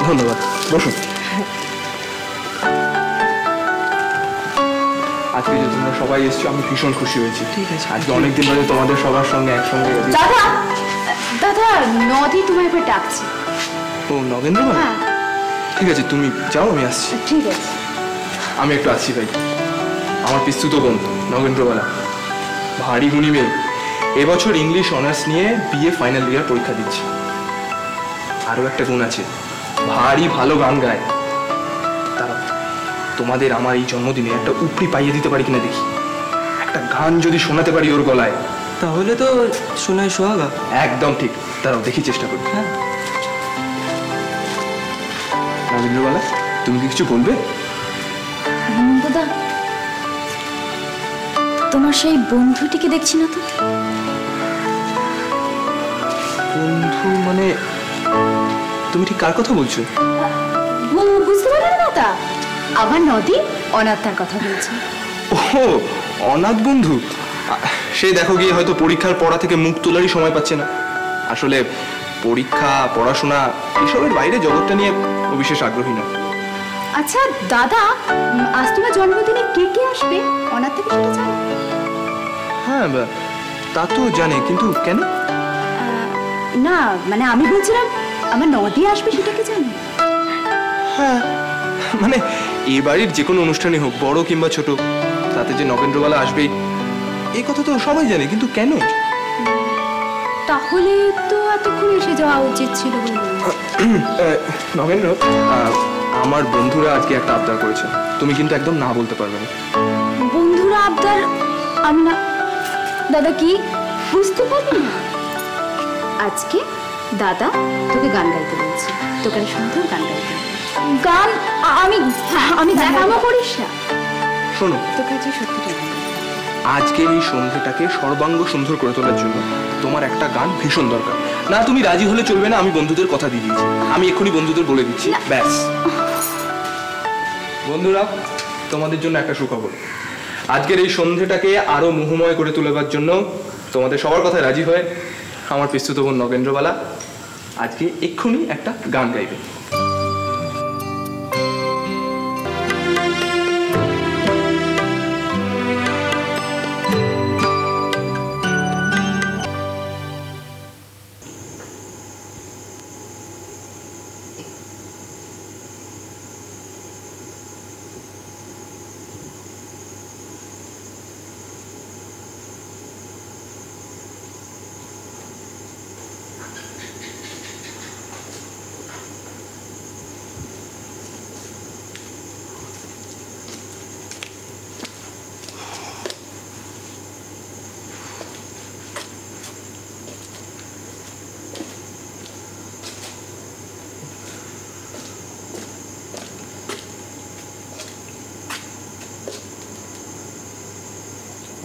ধন্যবাদ, বসুন। আজকে যে তোমরা সবাই এসছো আমি ভীষণ খুশি হয়েছি। ঠিক আছে, আজকে অনেকদিন ধরে তোমাদের সবার সঙ্গে একসঙ্গে। দাদা দাদা নদী তোমায় এবার ডাকছে। ও নগেন্দ্র ভাই? ঠিক আছে তুমি যাও, আমি আসছি। ঠিক আছে, আমি একটু আসছি ভাই। আমার পিস্তুত বন্ধু নগেন্দ্রবালা, ভারী গুণী মেয়ে, এবছর ইংলিশ অনার্স নিয়ে বিএ ফাইনাল ইয়ার পরীক্ষা দিচ্ছে। আরও একটা গুণ আছে, ভারী ভালো গান গায়। তারা তোমাদের আমার এই জন্মদিনে একটা উপরি পাইয়ে দিতে পারি কিনা দেখি, একটা গান যদি শোনাতে পারি ওর গলায়, তাহলে তো শোনায় সোহাগা। একদম ঠিক, তারাও দেখি চেষ্টা করি। হ্যাঁ নগেন্দ্রবালা, তুমি কি কিছু বলবে? দাদা তোমার সেই বন্ধুটিকে দেখছি না তো। বন্ধু মানে তুমি ঠিক কার কথা বলছো? বুঝতে পারলেন না তা? আমার নদী অনাথটার কথা বলছে। ও অনাথ বন্ধু, সে দেখো গিয়ে হয়তো পরীক্ষার পড়া থেকে মুখ তোলারই সময় পাচ্ছে না। আসলে পরীক্ষা পড়াশোনা এসবের বাইরে জগৎটা নিয়ে ও বিশেষ আগ্রহী নয়। আচ্ছা দাদা, আজ তোমার জন্মদিনে কে কে আসবে অনাথ থেকে সেটা জানো? হ্যাঁ তা তো জানে, কিন্তু কেন? না মানে আমি বলছিলাম আমার নদী আসবে সেটা কি জানো? হ্যাঁ মানে এই বাড়ির যে কোনো অনুষ্ঠানই হোক, বড় কিংবা ছোট, তাতে যে নগেন্দ্রবালা আসবেই এই কথা তো সবাই জানে, কিন্তু কেন? তাহলে তো এতক্ষণ এসে যাওয়া উচিত ছিল। নগেন্দ্র, আমার বন্ধুরা আজকে একটা আবদার করেছে, তুমি কিন্তু একদম না বলতে পারবে না। বন্ধুরা আবদার? আমি না দাদা, কি বুঝতে পারবি না? আজকে দাদা তোকে গান গাইতে বলছে, তোকে সুন্দর গান গাইতে। গান? আমি দেখামো করিস না। শোনো, তোকে আজকে সত্যিটা আজকের এই সন্ধ্যেটাকে সর্বাঙ্গ সুন্দর করে তোলার জন্য তোমার একটা গান ভীষণ দরকার। না তুমি রাজি হলে চলবে না, আমি বন্ধুদের কথা দিয়ে দিয়েছি, আমি এক্ষুনি বন্ধুদের বলে দিচ্ছি। ব্যাস বন্ধুরা, তোমাদের জন্য একটা সুখবর। আজকের এই সন্ধ্যেটাকে আরো মোহময় করে তোলার জন্য তোমাদের সবার কথায় রাজি হয়ে আমার পিস্তুত বোন নগেন্দ্রবালা আজকে এক্ষুনি একটা গান গাইবে।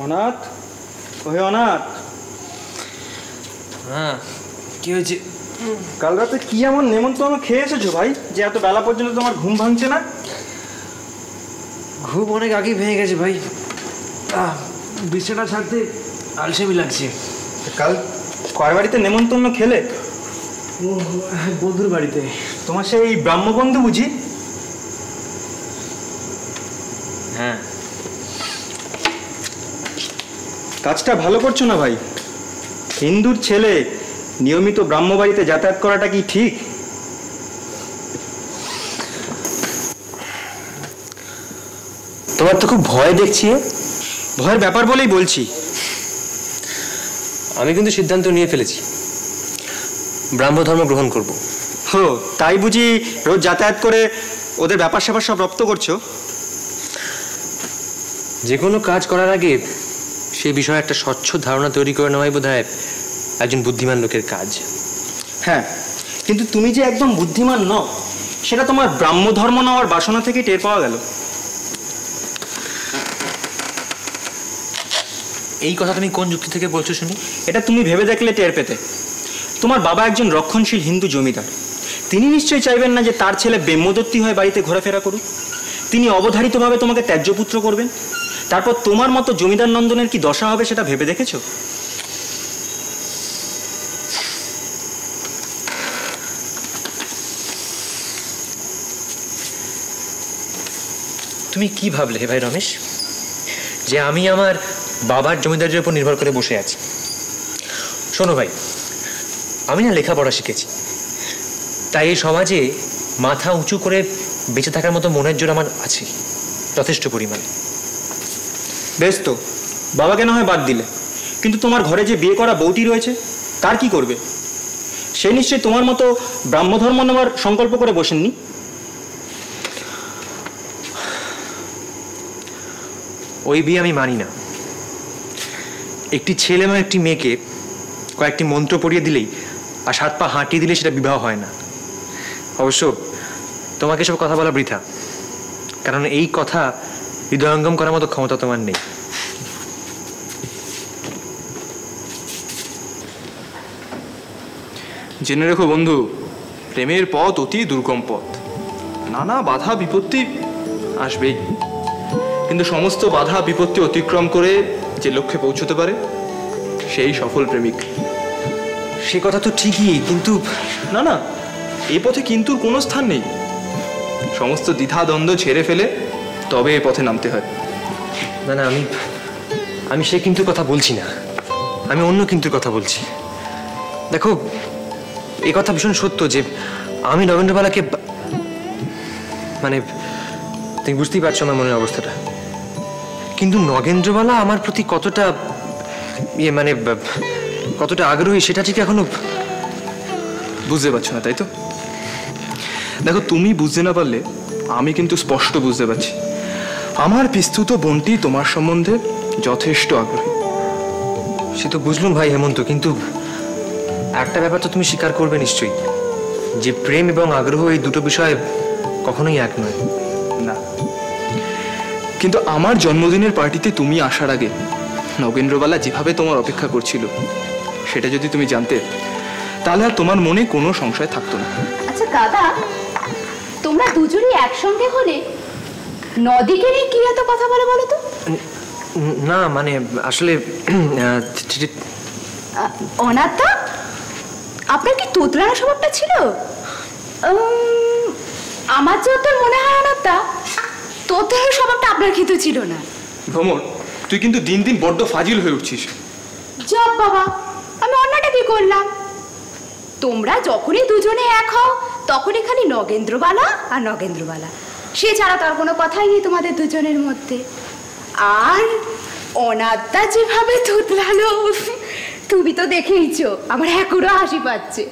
অনাথ, ওহে অনাথ। হ্যাঁ কি হয়েছে? কাল রাতে কি এমন নেমন্তন্ন খেয়ে এসেছো ভাই যে এত বেলা পর্যন্ত তোমার ঘুম ভাঙছে না? ঘুম অনেক আগেই ভেঙে গেছে ভাই, বিছানা ছাড়তে আলসেমি লাগছে। কাল কয় বাড়িতে নেমন্তন্ন খেলে? ও বন্ধুর বাড়িতে। তোমার সেই ব্রাহ্মবন্ধু বুঝি? হ্যাঁ। কাজটা ভালো করছো না ভাই। হিন্দুর ছেলে নিয়মিত ব্রাহ্মবাড়িতে যাতায়াত করাটা কি ঠিক? তোমার তো খুব ভয় দেখছি। ভয়ের ব্যাপার বলেই বলছি। আমি কিন্তু সিদ্ধান্ত নিয়ে ফেলেছি, ব্রাহ্ম ধর্ম গ্রহণ করব। হো, তাই বুঝি রোজ যাতায়াত করে ওদের ব্যাপার স্যাপার সব রপ্ত করছো? যে কোনো কাজ করার আগে সে বিষয়ে একটা স্বচ্ছ ধারণা তৈরি করে নেওয়াই বোধহয় একজন বুদ্ধিমান লোকের কাজ। হ্যাঁ, কিন্তু তুমি যে একদম বুদ্ধিমান নও সেটা তোমার ব্রাহ্ম ধর্ম নেওয়ার বাসনা থেকে টের পাওয়া গেল। এই কথা তুমি কোন যুক্তি থেকে বলছো শুনি? এটা তুমি ভেবে দেখলে টের পেতে। তোমার বাবা একজন রক্ষণশীল হিন্দু জমিদার, তিনি নিশ্চয়ই চাইবেন না যে তার ছেলে ব্রহ্মদত্তি হয়ে বাড়িতে ঘোরাফেরা করুক। তিনি অবধারিতভাবে তোমাকে ত্যায্যপুত্র করবেন। তারপর তোমার মতো জমিদার নন্দনের কি দশা হবে সেটা ভেবে দেখেছো? তুমি কি ভাবলে হে ভাই রমেশ, যে আমি আমার বাবার জমিদারির উপর নির্ভর করে বসে আছি? শোনো ভাই, আমি না লেখাপড়া শিখেছি, তাই এই সমাজে মাথা উঁচু করে বেঁচে থাকার মতো মনের জোর আমার আছে যথেষ্ট পরিমাণে। বেশ তো, বাবাকে না হয় বাদ দিলে, কিন্তু তোমার ঘরে যে বিয়ে করা বউটি রয়েছে তার কি করবে? সে নিশ্চয়ই তোমার মতো ব্রাহ্মধর্ম নেওয়ার সংকল্প করে বসেননি। ওই বিয়ে আমি মানি না। একটি ছেলে এবং একটি মেয়েকে কয়েকটি মন্ত্র পড়িয়ে দিলেই আর 7 পা হাঁটিয়ে দিলে সেটা বিবাহ হয় না। অবশ্য তোমাকে সব কথা বলা বৃথা, কারণ এই কথা হৃদয়ঙ্গম করার মতো ক্ষমতা তোমার নেই। জেনে রেখো বন্ধু, প্রেমের পথ অতি দুর্গম পথ, নানা বাধা বিপত্তি আসবেই, কিন্তু সমস্ত বাধা বিপত্তি অতিক্রম করে যে লক্ষ্যে পৌঁছতে পারে সেই সফল প্রেমিক। সে কথা তো ঠিকই, কিন্তু না না, এই পথে কিন্তু কোনো স্থান নেই। সমস্ত দ্বিধা দ্বন্দ্ব ছেড়ে ফেলে তবে এই পথে নামতে হয়। না না, আমি সে কিন্তু কথা বলছি না, আমি অন্য কিন্তু কথা বলছি। দেখো, এই কথা ভীষণ সত্য যে আমি নগেন্দ্রবালাকে, মানে তুমি বুঝতেই পারছো আমার মনের অবস্থাটা, কিন্তু নগেন্দ্রবালা আমার প্রতি কতটা মানে কতটা আগ্রহী সেটা ঠিক এখনো বুঝতে পারছো না, তাই তো? দেখো, তুমি বুঝতে না পারলে আমি কিন্তু স্পষ্ট বুঝতে পারছি। আমার পিস্তুত বোনটি তোমার সম্বন্ধে যথেষ্ট আগ্রহী। সে তো বুঝলুম ভাই হেমন্ত, কিন্তু একটা ব্যাপার তো তুমি স্বীকার করবে নিশ্চয়ই, যে প্রেম এবং আগ্রহ এই দুটো বিষয় কখনোই এক নয়। না, কিন্তু আমার জন্মদিনের পার্টিতে তুমি আসার আগে নগেন্দ্রবালা যেভাবে তোমার অপেক্ষা করছিল সেটা যদি তুমি জানতে, তাহলে আর তোমার মনে কোনো সংশয় থাকতো না। আচ্ছা দাদা, তোমরা দুজনই একসঙ্গে হলে নদীকে নিয়ে কি এত কথা বলে বলো তো? না মানে আসলে অনাথা, আপনার কি তোতলানো স্বভাবটা ছিল? আমার যত মনে হয় অনাথা, তোতলানো স্বভাবটা আপনার ক্ষেত্রে ছিল না। ভ্রমর, তুই কিন্তু দিন দিন বড্ড ফাজিল হয়ে উঠছিস। জব বাবা, আমি অন্যটা কি করলাম? তোমরা যখনই দুজনে এক হও তখনই খালি নগেন্দ্রবালা আর নগেন্দ্রবালা, সে ছাড়া তার কোনো কথাই নেই তোমাদের দুজনের মধ্যে। আর অনাথা যেভাবে তোতলালো, তুমি তো দেখেইছো, আমার এখনো হাসি পাচ্ছে।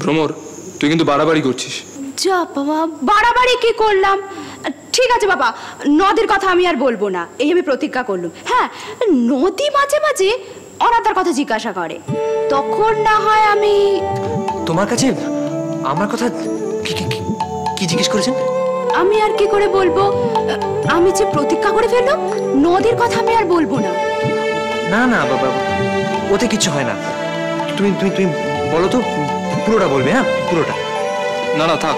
ভ্রমর, তুই কিন্তু বাড়াবাড়ি করছিস। যা বাবা, বাড়াবাড়ি কি করলাম? ঠিক আছে বাবা, নদীর কথা আমি আর বলবো না, এই আমি প্রতিজ্ঞা করলাম। হ্যাঁ, নদী মাঝে মাঝে অনাথার কথা জিজ্ঞাসা করে, তখন না হয় আমি তোমার কাছে আমার কথা কি জিজ্ঞেস করেছেন? আমি আর কি করে বলবো, আমি যে প্রতিজ্ঞা করে ফেললাম, নদীর কথা আমি আর বলবো না। না না বাবা, ওতে কিছু হয় না। তুমি তুমি তুমি বলো তো, পুরোটা বলবে? হ্যাঁ, পুরোটা। না না, থাক,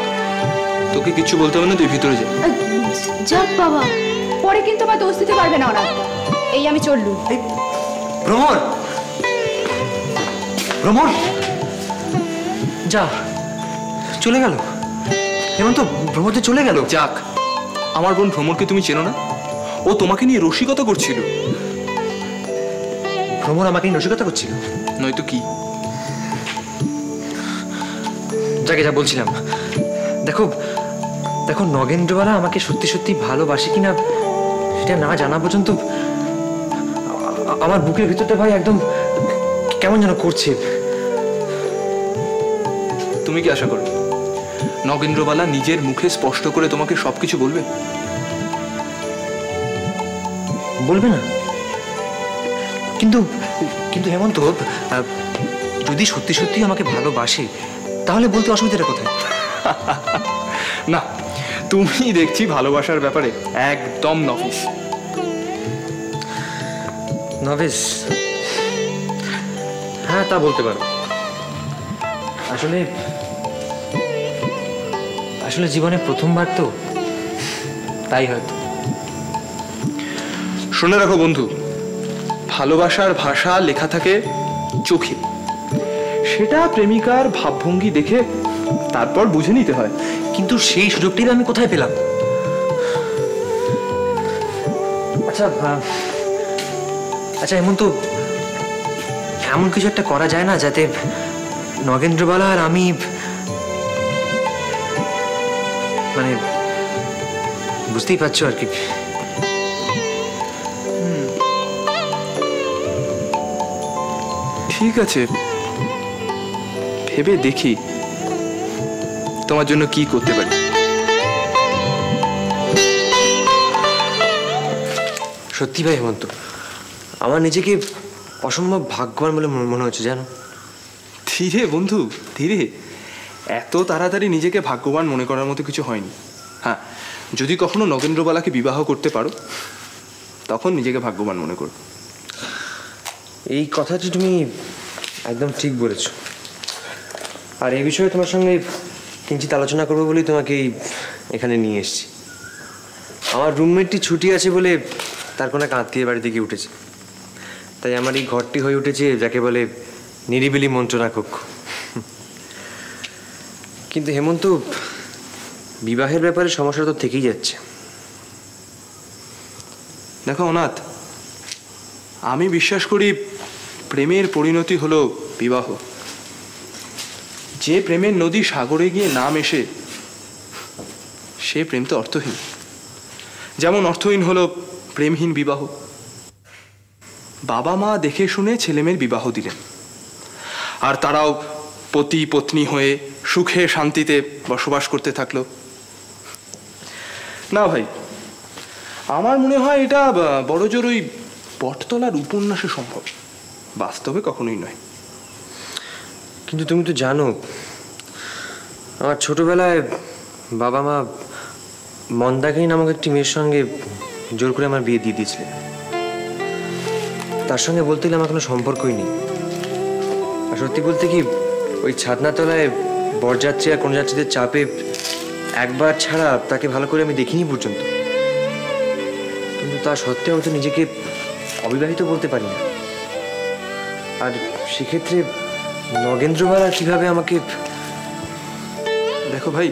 তোকে কিছু বলতে হবে না, তুই ভিতরে যা। যাক বাবা, পরে কিন্তু আমার দোষ দিতে পারবে না অনাথ। এই আমি চললুম। ভ্রমর, ভ্রমর, যা, চলে গেল হেমন্ত, ভ্রমর যে চলে গেল। যাক, আমার বোন ভ্রমরকে তুমি চেনো না? ও তোমাকে নিয়ে রসিকতা করছিল। ভ্রমর আমাকে নিয়ে রসিকতা করছিল? নয়তো কি? যাকে যা বলছিলাম, দেখো দেখো, নগেন্দ্রবালা আমাকে সত্যি সত্যি ভালোবাসে কিনা সেটা না জানা পর্যন্ত আমার বুকের ভিতরটা ভাই একদম কেমন যেন করছে। তুমি কি আশা করো নগেন্দ্রবালা নিজের মুখে স্পষ্ট করে তোমাকে সবকিছু বলবে? বলবে না, কিন্তু কিন্তু হেমন্ত, যদি সত্যি সত্যি আমাকে ভালোবাসে তাহলে বলতে অসুবিধাটা কোথায়? না, তুমি দেখছি ভালোবাসার ব্যাপারে একদম নভিস। নভিস? হ্যাঁ, তা বলতে পারো। আসলে আসলে জীবনে প্রথমবার তো, তাই হয়তো। শুনে রাখো বন্ধু, ভালোবাসার ভাষা লেখা থাকে চোখে, সেটা প্রেমিকার ভাবভঙ্গি দেখে তারপর বুঝে নিতে হয়। কিন্তু সেই সুযোগটি আমি কোথায় পেলাম? আচ্ছা আচ্ছা হেমন্ত, এমন কিছু একটা করা যায় না যাতে নগেন্দ্রবালা আর আমি, মানে বুঝতেই পারছো আর কি। ঠিক আছে, ভেবে দেখি তোমার জন্য কি করতে পারি। সত্যি ভাই হেমন্ত, আমার নিজেকে অসম্ভব ভাগ্যবান বলে মনে হচ্ছে জানো। ধীরে বন্ধু ধীরে, এত তাড়াতাড়ি নিজেকে ভাগ্যবান মনে করার মতো কিছু হয়নি। হ্যাঁ, যদি কখনো নগেন্দ্রবালাকে বিবাহ করতে পারো তখন নিজেকে ভাগ্যবান মনে করো। এই কথাটি তুমি একদম ঠিক বলেছ। আর এই বিষয়ে তোমার সঙ্গে কিঞ্চিত আলোচনা করবো বলেই তোমাকে এখানে নিয়ে এসেছি। আমার রুমমেটটি ছুটি আছে বলে তার কোনো এক আত্মীয়ের বাড়ি থেকে উঠেছে, তাই আমার এই ঘরটি হয়ে উঠেছে যাকে বলে নিরিবিলি মন্ত্রণা কক্ষ। কিন্তু হেমন্ত, বিবাহের ব্যাপারে সমস্যা তো থেকেই যাচ্ছে। দেখো অনাথ, আমি বিশ্বাস করি প্রেমের পরিণতি হলো বিবাহ। যে প্রেমের নদী সাগরে গিয়ে না মেশে সে প্রেম তো অর্থহীন। যেমন অর্থহীন হলো প্রেমহীন বিবাহ। বাবা মা দেখে শুনে ছেলেমেয়ের বিবাহ দিলেন, আর তারাও পতি পত্নী হয়ে সুখে শান্তিতে বসবাস করতে থাকলো। না ভাই, আমার মনে হয় এটা বড়জোর ওই বটতলার উপন্যাসে সম্ভব, বাস্তবে কখনোই নয়। কিন্তু তুমি তো জানো, আমার ছোটবেলায় বাবা মা মন্দাকিনী নামক একটি মেয়ের সঙ্গে জোর করে আমার বিয়ে দিয়ে দিয়েছিলেন। তার সঙ্গে বলতে গেলে আমার কোনো সম্পর্কই নেই। আর সত্যি বলতে কি, ওই ছাদনাতলায় বরযাত্রী আর কন্যাযাত্রীদের চাপে একবার ছাড়া তাকে ভালো করে আমি দেখিনি পর্যন্ত। কিন্তু তা সত্ত্বেও আমি তো নিজেকে অবিবাহিত বলতে পারি না। আর সেক্ষেত্রে নগেন্দ্রবালা কিভাবে আমাকে... দেখো ভাই,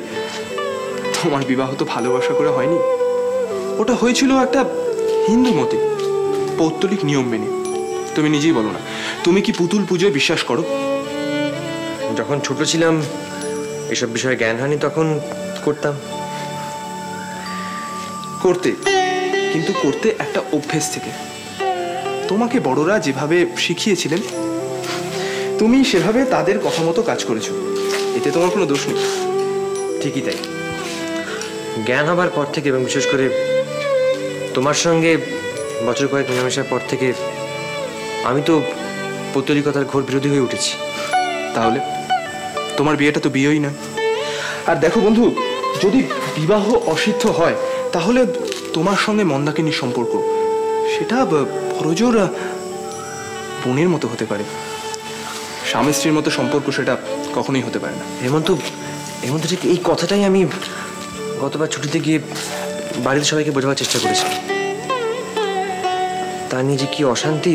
তোমার বিবাহ তো ভালোবাসা করে হয়নি, ওটা হয়েছিল একটা হিন্দু মতে, পৌত্তলিক নিয়ম মেনে। তুমি নিজেই বলো না, তুমি কি পুতুল পুজোয় বিশ্বাস করো? যখন ছোট ছিলাম, এসব বিষয়ে জ্ঞান হয়নি, তখন করতাম। করতে, কিন্তু করতে একটা অভ্যেস থেকে। তোমাকে বড়রা যেভাবে শিখিয়েছিলেন তুমি সেভাবে তাদের কথা মতো কাজ করেছো, এতে তোমার কোনো দোষ নেই। ঠিকই তাই, জ্ঞান হবার পর থেকে এবং বিশেষ করে তোমার সঙ্গে বছর কয়েক মেলামেশার পর থেকে আমি তো পৌত্তলিকতার ঘোর বিরোধী হয়ে উঠেছি। তাহলে তোমার বিয়েটা তো বিয়েই নয়। আর দেখো বন্ধু, যদি বিবাহ অসিদ্ধ হয় তাহলে তোমার সঙ্গে মন্দাকিনীর সম্পর্ক সেটা বড়জোর বোনের মতো হতে পারে, স্বামী স্ত্রীর মতো সম্পর্ক সেটা কখনোই হতে পারে না। হেমন্ত, ঠিক এই কথাটাই আমি গতবার ছুটিতে গিয়ে বাড়ির সবাইকে বোঝাবার চেষ্টা করেছি। তা নিয়ে যে কি অশান্তি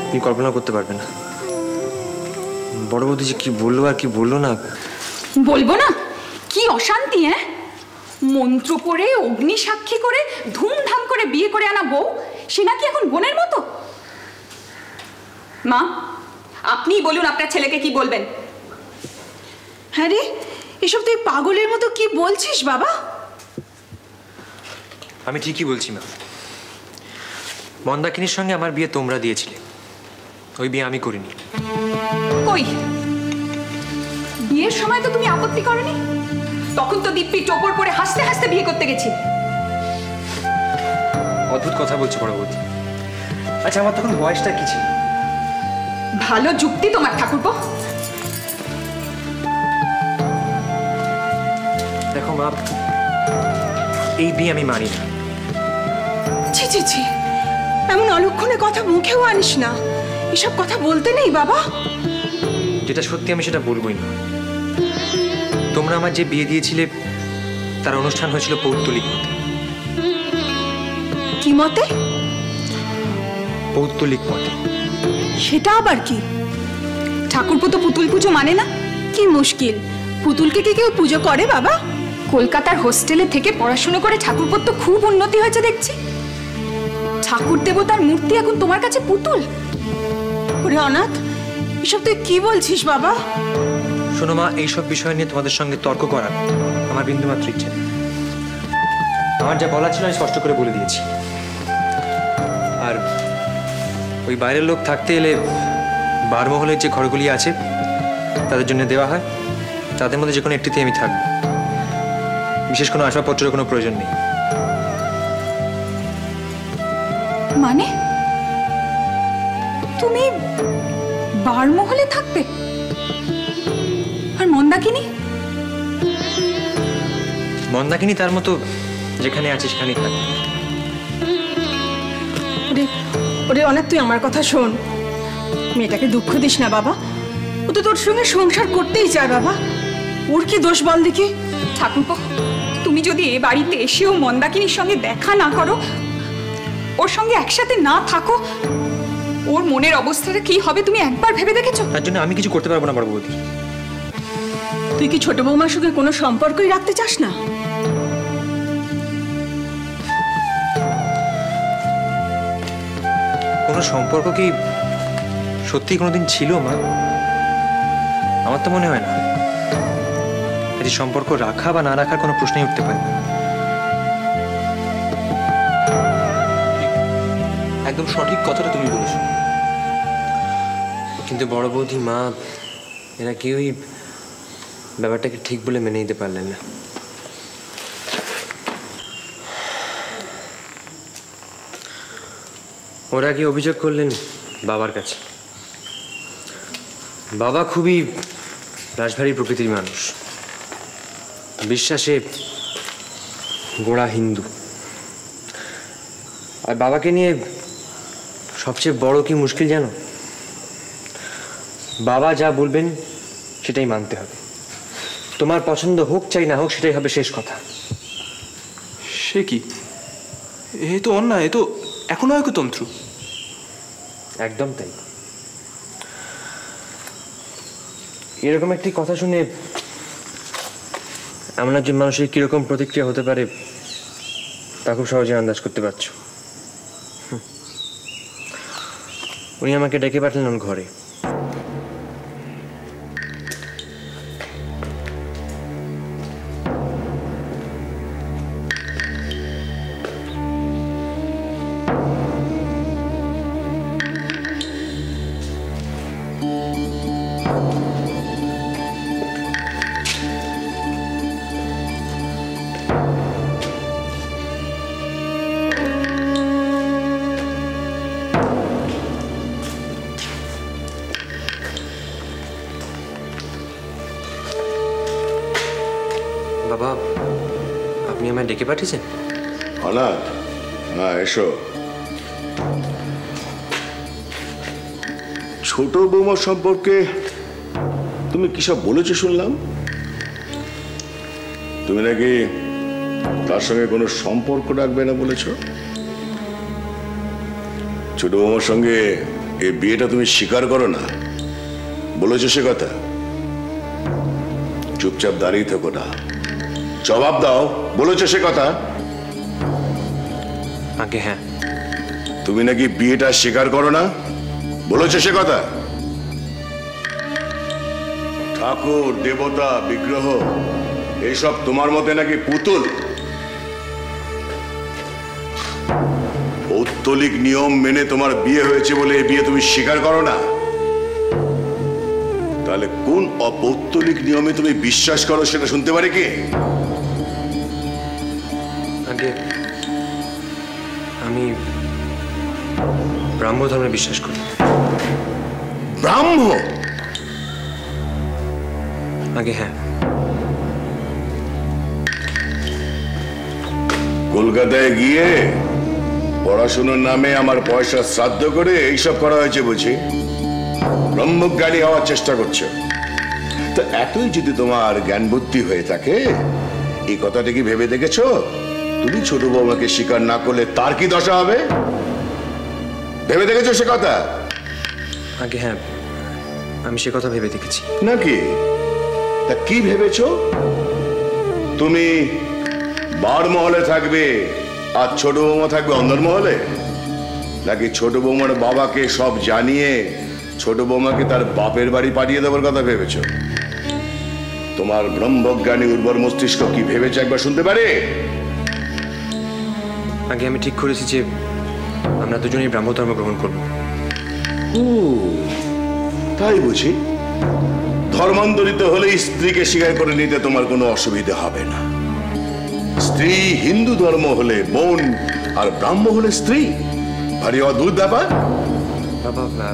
তুমি কল্পনা করতে পারবে না। বড় বৌদি যে কি বললো আর কি বললো না। বলবো না? কি অশান্তি! মন্ত্র পড়ে অগ্নি সাক্ষী করে ধুমধাম করে বিয়ে করে আনা বউ, সে নাকি এখন বোনের মতো। মা, আপনিই বলুন আপনার ছেলেকে কি বলবেন। হ্যাঁ রে, এসব তুই পাগলের মতো কি বলছিস বাবা? আমি ঠিকই বলছি মা। মন্দাকিনীর সঙ্গে আমার বিয়ে তোমরা দিয়েছিলে, ওই বিয়ে আমি করিনি। কই, বিয়ের সময় তো তুমি আপত্তি করনি? তখন তো দিব্যি টোপর পরে হাসতে হাসতে বিয়ে করতে গেছি। অদ্ভুত কথা বলছো বড় বৌদি। আচ্ছা, আমার তখন বয়সটা কি ছিল? ভালো যুক্তি তোমার ঠাকুরপো। দেখো মা, এই বিয়ে আমি মানি না। ছি ছি ছি, এমন অলক্ষণে কথা মুখেও আনিস না। এসব কথা বলতে নেই বাবা। যেটা সত্যি আমি সেটা বলবোই না। তোমরা আমার যে বিয়ে দিয়েছিলে তার অনুষ্ঠান হয়েছিল পৌত্তলিক মতে। কি মতে? পৌত্তলিক মতে। সেটা আবার কি? ঠাকুরপো তো পুতুল পুজো মানে না। কি মুশকিল, পুতুলকে কি কেউ পুজো করে বাবা? কলকাতার হোস্টেলে থেকে পড়াশুনো করে ঠাকুরপোর তো খুব উন্নতি হয়েছে দেখছি। ঠাকুর দেবতার মূর্তি এখন তোমার কাছে পুতুল? ওরে অনাথ, এসব তুই কি বলছিস বাবা? শোনো মা, এইসব বিষয় নিয়ে তোমাদের সঙ্গে তর্ক করার আমার বিন্দুমাত্র ইচ্ছে নেই। আমার যা বলা ছিল আমি স্পষ্ট করে বলে দিয়েছি। আর ওই বাইরের লোক থাকতে এলে বারমহলের যে ঘরগুলি আছে তাদের জন্য দেওয়া হয়, তাদের মধ্যে যে কোনো একটিতে আমি থাকবো। বিশেষ কোনো আসবাবপত্রের কোনো প্রয়োজন নেই। মানে তুমি বারমহলে থাকবে? আর মন্দাকিনী? মন্দাকিনী তার মতো যেখানে আছে সেখানেই থাকবে। ওরে ওরে অনাথ, তুই আমার কথা শোন। মেয়েটাকে দুঃখ দিস না বাবা, ও তো তোর সঙ্গে সংসার করতেই চায় বাবা। ওর কি দোষ বল দেখি? ঠাকুরপো, তুমি যদি এ বাড়িতে এসেও মন্দাকিনীর সঙ্গে দেখা না করো, ওর সঙ্গে একসাথে না থাকো, ওর মনের অবস্থাটা কি হবে তুমি একবার ভেবে দেখেছো? তার জন্য আমি কিছু করতে পারবো না বড় বৌদি। তুই কি ছোট বৌমার সঙ্গে কোনো সম্পর্কই রাখতে চাস না? কোনো সম্পর্ক কি সত্যি কোনোদিন ছিল মা? আমার তো মনে হয় না। এই সম্পর্ক রাখা বা না রাখার কোনো প্রশ্নই উঠতে পারে না। একদম সঠিক কথাটা তুমি বলেছো। কিন্তু বড় বৌদি, মা, এরা কেউই ব্যাপারটাকে ঠিক বলে মেনে নিতে পারলেন না। ওরা কি অভিযোগ করলেন বাবার কাছে। বাবা খুবই রাশভারী প্রকৃতির মানুষ, বিশ্বাসে গোড়া হিন্দু। আর বাবাকে নিয়ে সবচেয়ে বড় কি মুশকিল জানো? বাবা যা বলবেন সেটাই মানতে হবে। তোমার পছন্দ হোক চাই না হোক সেটাই হবে শেষ কথা। সে কি? এ তো অন্যায়, এ তো এখনো একতন্ত্র। একদম তাই। এরকম একটি কথা শুনে এমন একজন মানুষের কিরকম প্রতিক্রিয়া হতে পারে তা খুব সহজে আন্দাজ করতে পারছো। উনি আমাকে ডেকে পাঠালেন ঘরে। বাবা, আপনি আমায় ডেকে পাঠিয়েছেন? অনাথ, হ্যাঁ এসো। ছোট বৌমা সম্পর্কে তুমি কি সব বলেছো শুনলাম? তুমি নাকি তার সঙ্গে কোনো সম্পর্ক রাখবে না বলেছো। ছোট বৌমার সঙ্গে এই বিয়েটা তুমি স্বীকার করো না বলেছো সে কথা? চুপচাপ দাঁড়িয়ে থাকো না, জবাব দাও। বলেছো সে কথা? আগে হ্যাঁ। তুমি নাকি বিয়েটা স্বীকার করো না বলেছো সে কথা? ঠাকুর, দেবতা, বিগ্রহ এইসব তোমার মতে নাকি পুতুল? পৌত্তলিক নিয়ম মেনে তোমার বিয়ে হয়েছে বলে এই বিয়ে তুমি স্বীকার করো না? তাহলে কোন অপৌত্তলিক নিয়মে তুমি বিশ্বাস করো সেটা শুনতে পারি কি? আগে আমি ব্রাহ্ম ধর্মে বিশ্বাস করি। ব্রাহ্ম? আগে হ্যাঁ। কলকাতায় গিয়ে পড়াশোনার নামে আমার পয়সা শ্রাদ্ধ করে এইসব করা হয়েছে বুঝি? ব্রহ্মজ্ঞানী হওয়ার চেষ্টা করছো। তো এতই যদি তোমার জ্ঞান বুদ্ধি হয়ে থাকে, এই কথাটা কি ভেবে দেখেছো তুমি ছোট বৌমাকে স্বীকার না করলে তার কি দশা হবে? ভেবে দেখেছো সে কথা? আগে হ্যাঁ, আমি সে কথা ভেবে দেখেছি। নাকি? তা কি ভেবেছো? তুমি বারমহলে থাকবে আর ছোট বৌমা থাকবে অন্দরমহলে? নাকি ছোট বৌমার বাবাকে সব জানিয়ে ছোট বৌমাকে তার বাপের বাড়ি পাঠিয়ে দেওয়ার কথা ভেবেছ? তোমার ব্রহ্মজ্ঞানী উর্বর মস্তিষ্ক কি ভেবেছে একবার শুনতে পারে? আগে আমি ঠিক করেছি যে আমরা দুজনেই ব্রাহ্ম ধর্ম গ্রহণ করব। তাই বুঝি? ধর্মান্তরিত হলেই স্ত্রীকে স্বীকার করে নিতে তোমার কোনো অসুবিধা হবে না। স্ত্রী হিন্দু ধর্ম হলে বোন আর ব্রাহ্ম হলে স্ত্রী, ভারী অদ্ভুত ব্যাপার। বাবা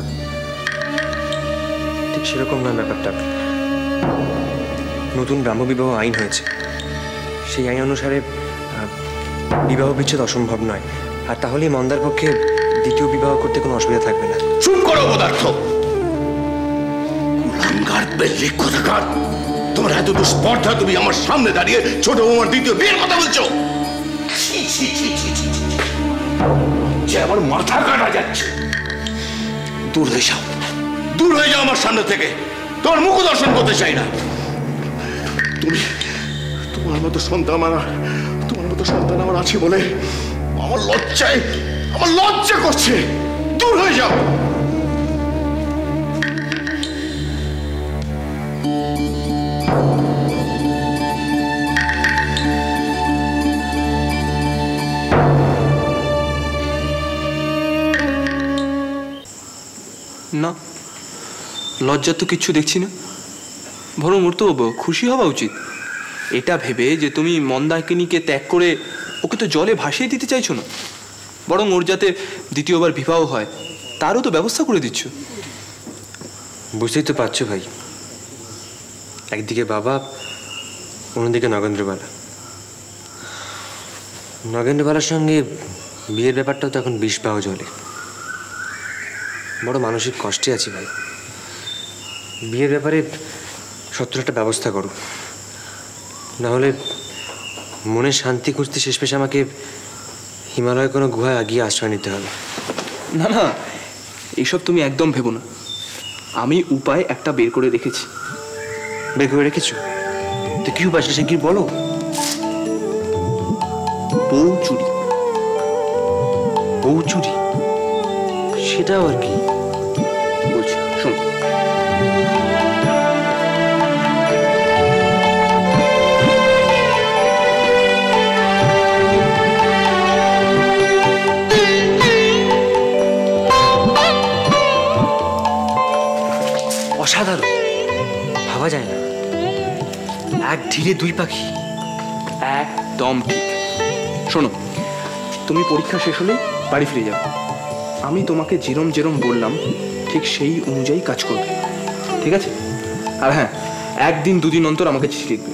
ঠিক সেরকম না ব্যাপারটা। নতুন ব্রাহ্ম বিবাহ আইন হয়েছে, সেই আইন অনুসারে বিবাহ বিচ্ছেদ অসম্ভব নয়। আর তাহলেই মন্দার পক্ষে দ্বিতীয় বিবাহ করতে কোনো অসুবিধা থাকবে না। চুপ করো পদার্থ! কুলাঙ্গার বেল্লি কোথাকার! তোমার এত দুঃস্পর্ধা, তুমি আমার সামনে দাঁড়িয়ে ছোট বৌমার দ্বিতীয় বিয়ের কথা বলছো? যে আমার মাথা কাটা যাচ্ছে। দূর হয়ে যাও, দূর হয়ে যাও আমার সামনে থেকে। তোমার মুখ দর্শন করতে চাই না। তোমার মতো সন্তান আমার আছে বলে আমার লজ্জা করছে। দূর হয়ে যাও। না, লজ্জার তো কিচ্ছু দেখছি না, বরং ওর তো খুশি হওয়া উচিত। এটা ভেবে যে তুমি মন্দাকিনীকে ত্যাগ করে ওকে তো জলে ভাসিয়ে দিতে চাইছো না, বরং ওর যাতে দ্বিতীয়বার বিবাহ হয় তারও তো ব্যবস্থা করে দিচ্ছ। বুঝতেই তো পারছো ভাই, একদিকে বাবা, অন্যদিকে নগেন্দ্রবালার সঙ্গে বিয়ের ব্যাপারটাও তো এখন বিষবাহ জলে। বড় মানসিক কষ্টে আছি ভাই। বিয়ের ব্যাপারে সত্তর একটা ব্যবস্থা করো, নাহলে মনে শান্তি খুঁজতে শেষমেশ আমাকে হিমালয়ের কোনো গুহায় গিয়ে আশ্রয় নিতে হবে। না না, এইসব তুমি একদম ভেবো না। আমি উপায় একটা বের করে রেখেছি। বের করে রেখেছো? তো কি উপায় সে কি বলো? বউ চুরি। বউ চুরি? সেটাও আর কি? বলছি শোন। অসাধারণ, ভাবা যায় না। এক ঢিলে দুই পাখি। একদম ঠিক। শোনো, তুমি পরীক্ষা শেষ হলে বাড়ি ফিরে যাবে। আমি তোমাকে যেরম বললাম ঠিক সেই অনুযায়ী কাজ করবে, ঠিক আছে? আর হ্যাঁ, একদিন দুদিন অন্তর আমাকে চিঠি লিখবে,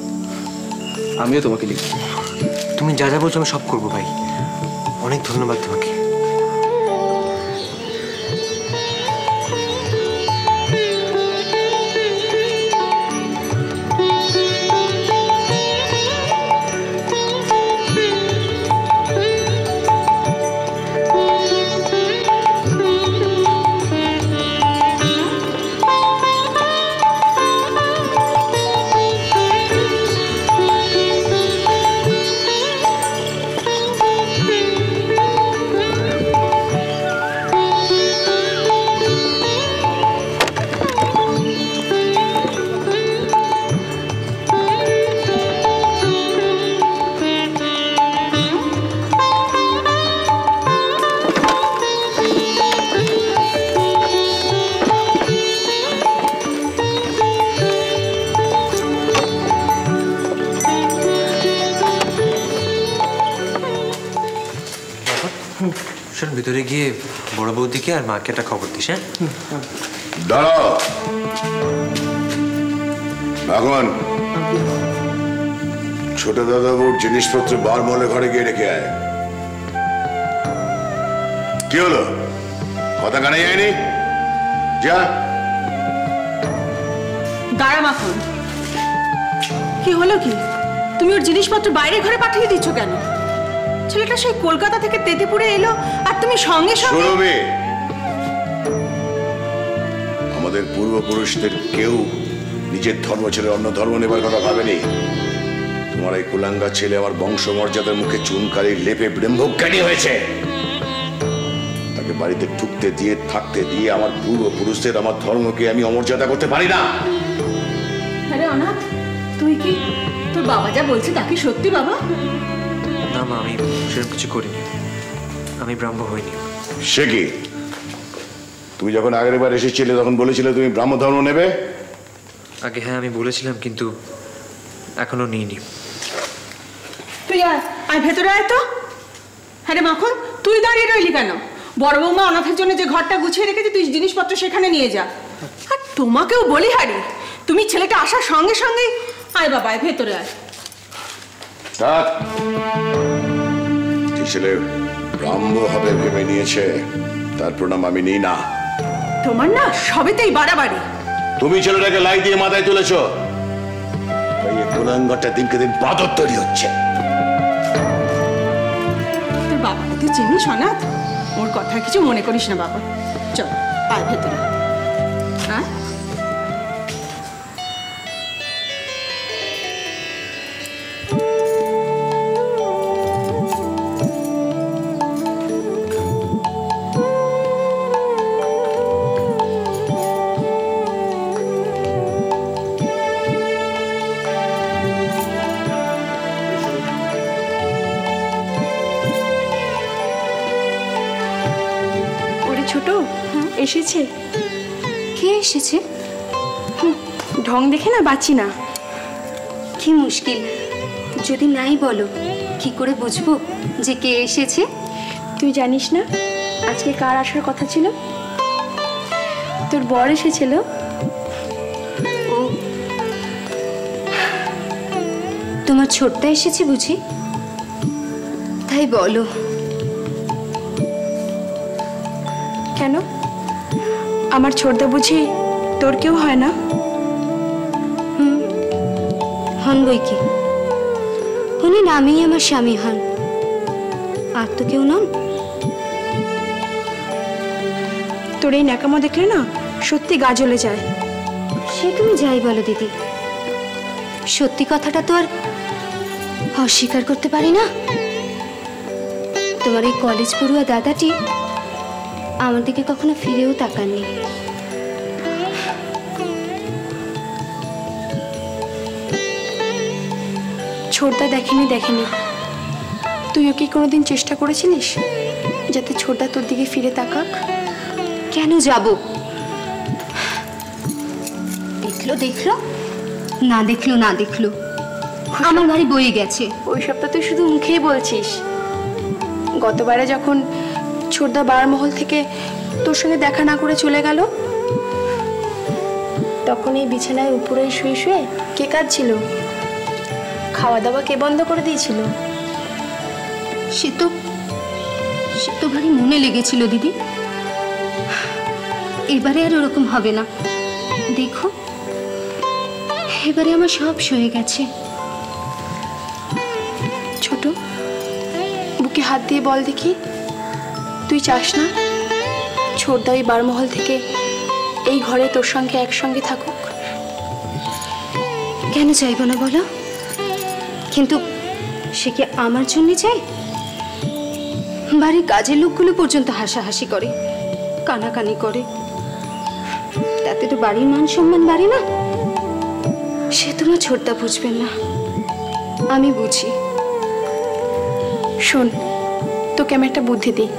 আমিও তোমাকে লিখব। তুমি যা যা বলছো আমি সব করবো ভাই। অনেক ধন্যবাদ তোমাকে। ভিতরে গিয়ে বড় বৌদিকে আর মাকে একটা খবর দিস। হ্যাঁ, দাঁড়াও। এখন ছোট দাদাবুর জিনিসপত্র বারমলে ঘরে গিয়ে রেখে আয়। কি হলো, কথা কানে যায়নি? যা। দাঁড়া মাখন, কি হলো কি? তুমি ওর জিনিসপত্র বাইরে ঘরে পাঠিয়ে দিচ্ছ কেন? ছেলেটা সেই কলকাতা থেকে তেতেপুরে এলো আর তুমি সঙ্গে সঙ্গে। শুনবে, আমাদের পূর্বপুরুষদের কেউ নিজের ধর্ম ছেড়ে অন্য ধর্ম নেবার কথা ভাবেনি। তোমার এই কুলাঙ্গা ছেলে আমার বংশ মর্যাদার মুখে চুনকালি লেপে ব্রহ্মজ্ঞানী হয়েছে। তাকে বাড়িতে ঢুকতে দিয়ে থাকতে দিয়ে আমার পূর্বপুরুষদের আমার ধর্মকে আমি অমর্যাদা করতে পারি না। আরে অনাথ, তুই কি তোর বাবা যা বলছে তা কি সত্যি বাবা? না মা, আমি সেরকম কিছু করিনি, আমি ব্রাহ্ম হইনি। সে কি? তুমি যখন আগের বার এসেছিলে তখন বলেছিলে তুমি ব্রাহ্ম ধর্ম নেবে। আগে হ্যাঁ আমি বলেছিলাম, কিন্তু এখনো নিইনি। তুই আয় ভেতরে আয় তো। হ্যাঁ রে মাখন, তুই দাঁড়িয়ে রইলি কেন? বড় বৌমা অনাথের জন্য যে ঘরটা গুছিয়ে রেখেছে তুই জিনিসপত্র সেখানে নিয়ে যা। আর তোমাকেও বলি হারি, তুমি ছেলেটা আসার সঙ্গে সঙ্গেই আয় বাবা, আয় ভেতরে আয়। ছেলে ব্রাহ্ম হবে ভেবে নিয়েছে, তার প্রণাম আমি নিই না। তোমার না সবেতেই বাড়াবাড়ি। তুমি ছেলেটাকে লাই দিয়ে মাথায় তুলেছ, তাই এই কুলাঙ্গারটা দিনকে দিন বাদর তৈরি হচ্ছে। তোর বাবাকে তুই চিনিস অনাথ? ওর কথা কিছু মনে করিস না বাবা। চল আয় ভেতরে আয়। ছোট এসেছে। কে এসেছে? ঢং দেখে না বাঁচি না। কি মুশকিল, যদি নাই বলো কি করে বুঝবো যে কে এসেছে? তুই জানিস না আজকে কার আসার কথা ছিল? তোর বর এসেছিল। ও, তোমার ছোটটা এসেছে বুঝি? তাই বলো। কেন, আমার ছোটদা বুঝি তোর কেউ হয় না? হন বই কি, উনি নামেই আমার স্বামী হন, আর তো কেউ নন। তোর এই ন্যাকামো দেখলে না সত্যি গা জ্বলে যায়। সে তুমি যাই বলো দিদি, সত্যি কথাটা তো আর অস্বীকার করতে পারি না। তোমার এই কলেজ পড়ুয়া দাদাটি আমার দিকে কখনো ফিরেও তাকাননি। ছোটদা দেখেনি তুইও কি কোনোদিন চেষ্টা করেছিলিস যাতে ছোটদা তোর দিকে ফিরে তাকাক? কেন যাব? দেখলো না দেখলো আমার বাড়ি বয়ে গেছে। ওইসবটা তুই শুধু মুখেই বলছিস। গতবারে যখন ছোটদা বারমহল থেকে তোর সঙ্গে দেখা না করে চলে গেল, তখন এই বিছানায় উপরে শুয়ে শুয়ে কে কাঁদছিল? খাওয়া দাওয়া কে বন্ধ করে দিয়েছিল? সে তো ভারী মনে লেগেছিল দিদি। এবারে আর ওরকম হবে না, দেখো এবারে আমার সব সয়ে গেছে। ছোট, বুকে হাত দিয়ে বল দেখি, তুই চাস না ছোটদা ওই বারমহল থেকে এই ঘরে তোর সঙ্গে একসঙ্গে থাকুক? কেন চাইব না বলো? কিন্তু সে কি আমার জন্য চাই? বাড়ির কাজের লোকগুলো পর্যন্ত হাসাহাসি করে, কানাকানি করে, তাতে তো বাড়ির মান সম্মান বাড়ে না। সে তোমার ছোটদা বুঝবেন না, আমি বুঝি। শোন, তোকে আমি একটা বুদ্ধি দিই।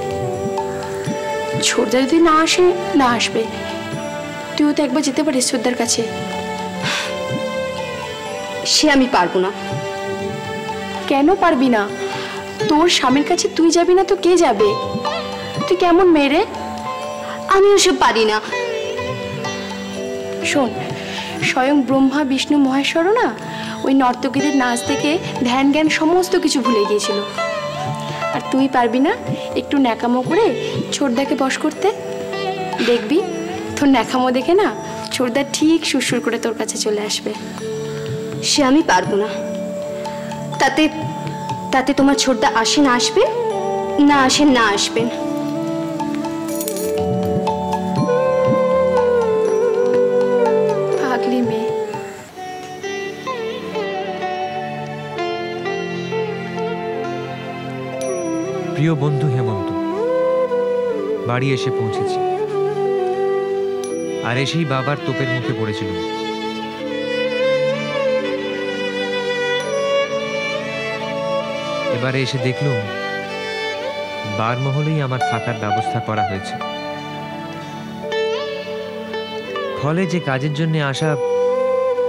ছোটদা যদি না আসবে, তুইও তো একবার যেতে পারিস ছোটদার কাছে। সে আমি পারবো না। কেন পারবি না? তোর স্বামীর কাছে তুই যাবি না তো কে যাবে? তুই কেমন মেয়ে? আমি ওসব পারি না। শোন, স্বয়ং ব্রহ্মা বিষ্ণু মহেশ্বরও না ওই নর্তকীদের নাচ দেখে ধ্যান জ্ঞান সমস্ত কিছু ভুলে গিয়েছিল। আর তুই পারবি না একটু ন্যাকামো করে ছোটদাকে বশ করতে? দেখবি তোর ন্যাকামো দেখে না ছোটদা ঠিক সুরসুর করে তোর কাছে চলে আসবে। সে আমি পারবো না। তাতে তোমার ছোটদা আসেন আসবেন, না আসেন না আসবেন। পাগলি মেয়ে। প্রিয় বন্ধু হেমন্ত, বাড়ি এসে পৌঁছেছি, আর এসেই বাবার তোপের মুখে পড়েছিল। এবারে এসে দেখলুম বারমহলেই আমার থাকার ব্যবস্থা করা হয়েছে। ফলে যে কাজের জন্য আসা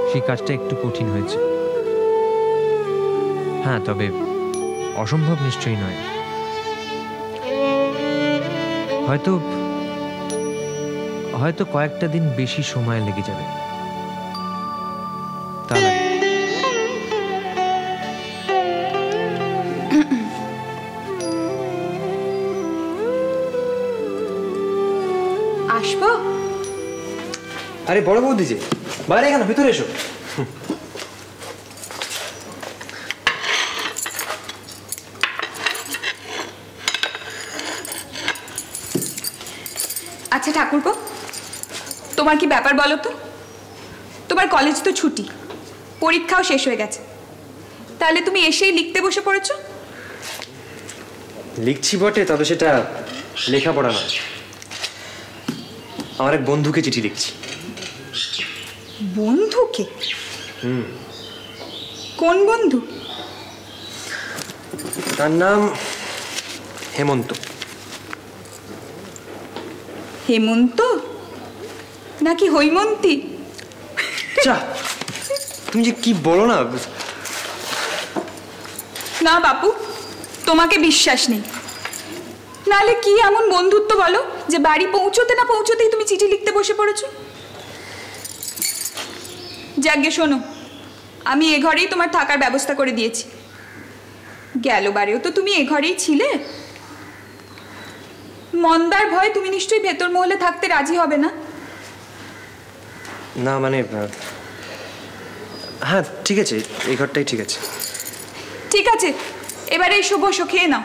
সেই কাজটা একটু কঠিন হয়েছে। হ্যাঁ, তবে অসম্ভব নিশ্চয়ই নয়। হয়তো কয়েকটা দিন বেশি সময় লেগে যাবে। আসবো? আরে বড় বৌদি যে বাইরে, এখানে ভিতরে এসো। আচ্ছা ঠাকুরপো, তোমার কি ব্যাপার বলো তো? তোমার কলেজ তো ছুটি, পরীক্ষাও শেষ হয়ে গেছে, তাহলে তুমি এসেই লিখতে বসে পড়েছো? লিখছি বটে, তবে সেটা লেখাপড়া নয়। আমার এক বন্ধুকে চিঠি লিখছি। বন্ধুকে? কোন বন্ধু? তার নাম হেমন্ত। হেমন্ত নাকি হৈমন্তী? তুমি যে কি বলো না। না বাপু, তোমাকে বিশ্বাস নেই। নালে কি এমন বন্ধুত্ব বলো যে বাড়ি পৌঁছতে না পৌঁছতেই তুমি চিঠি লিখতে বসে পড়েছো? যাগ্গে শোনো, আমি এ ঘরেই তোমার থাকার ব্যবস্থা করে দিয়েছি। গেল বারেও তো তুমি এ ঘরেই ছিলে। মন্দার ভয় তুমি নিশ্চয়ই ভেতর মহলে থাকতে রাজি হবে না? না মানে, হ্যাঁ ঠিক আছে, এই ঘরটাই ঠিক আছে। ঠিক আছে, এবারে এসো, বসো, খেয়ে নাও।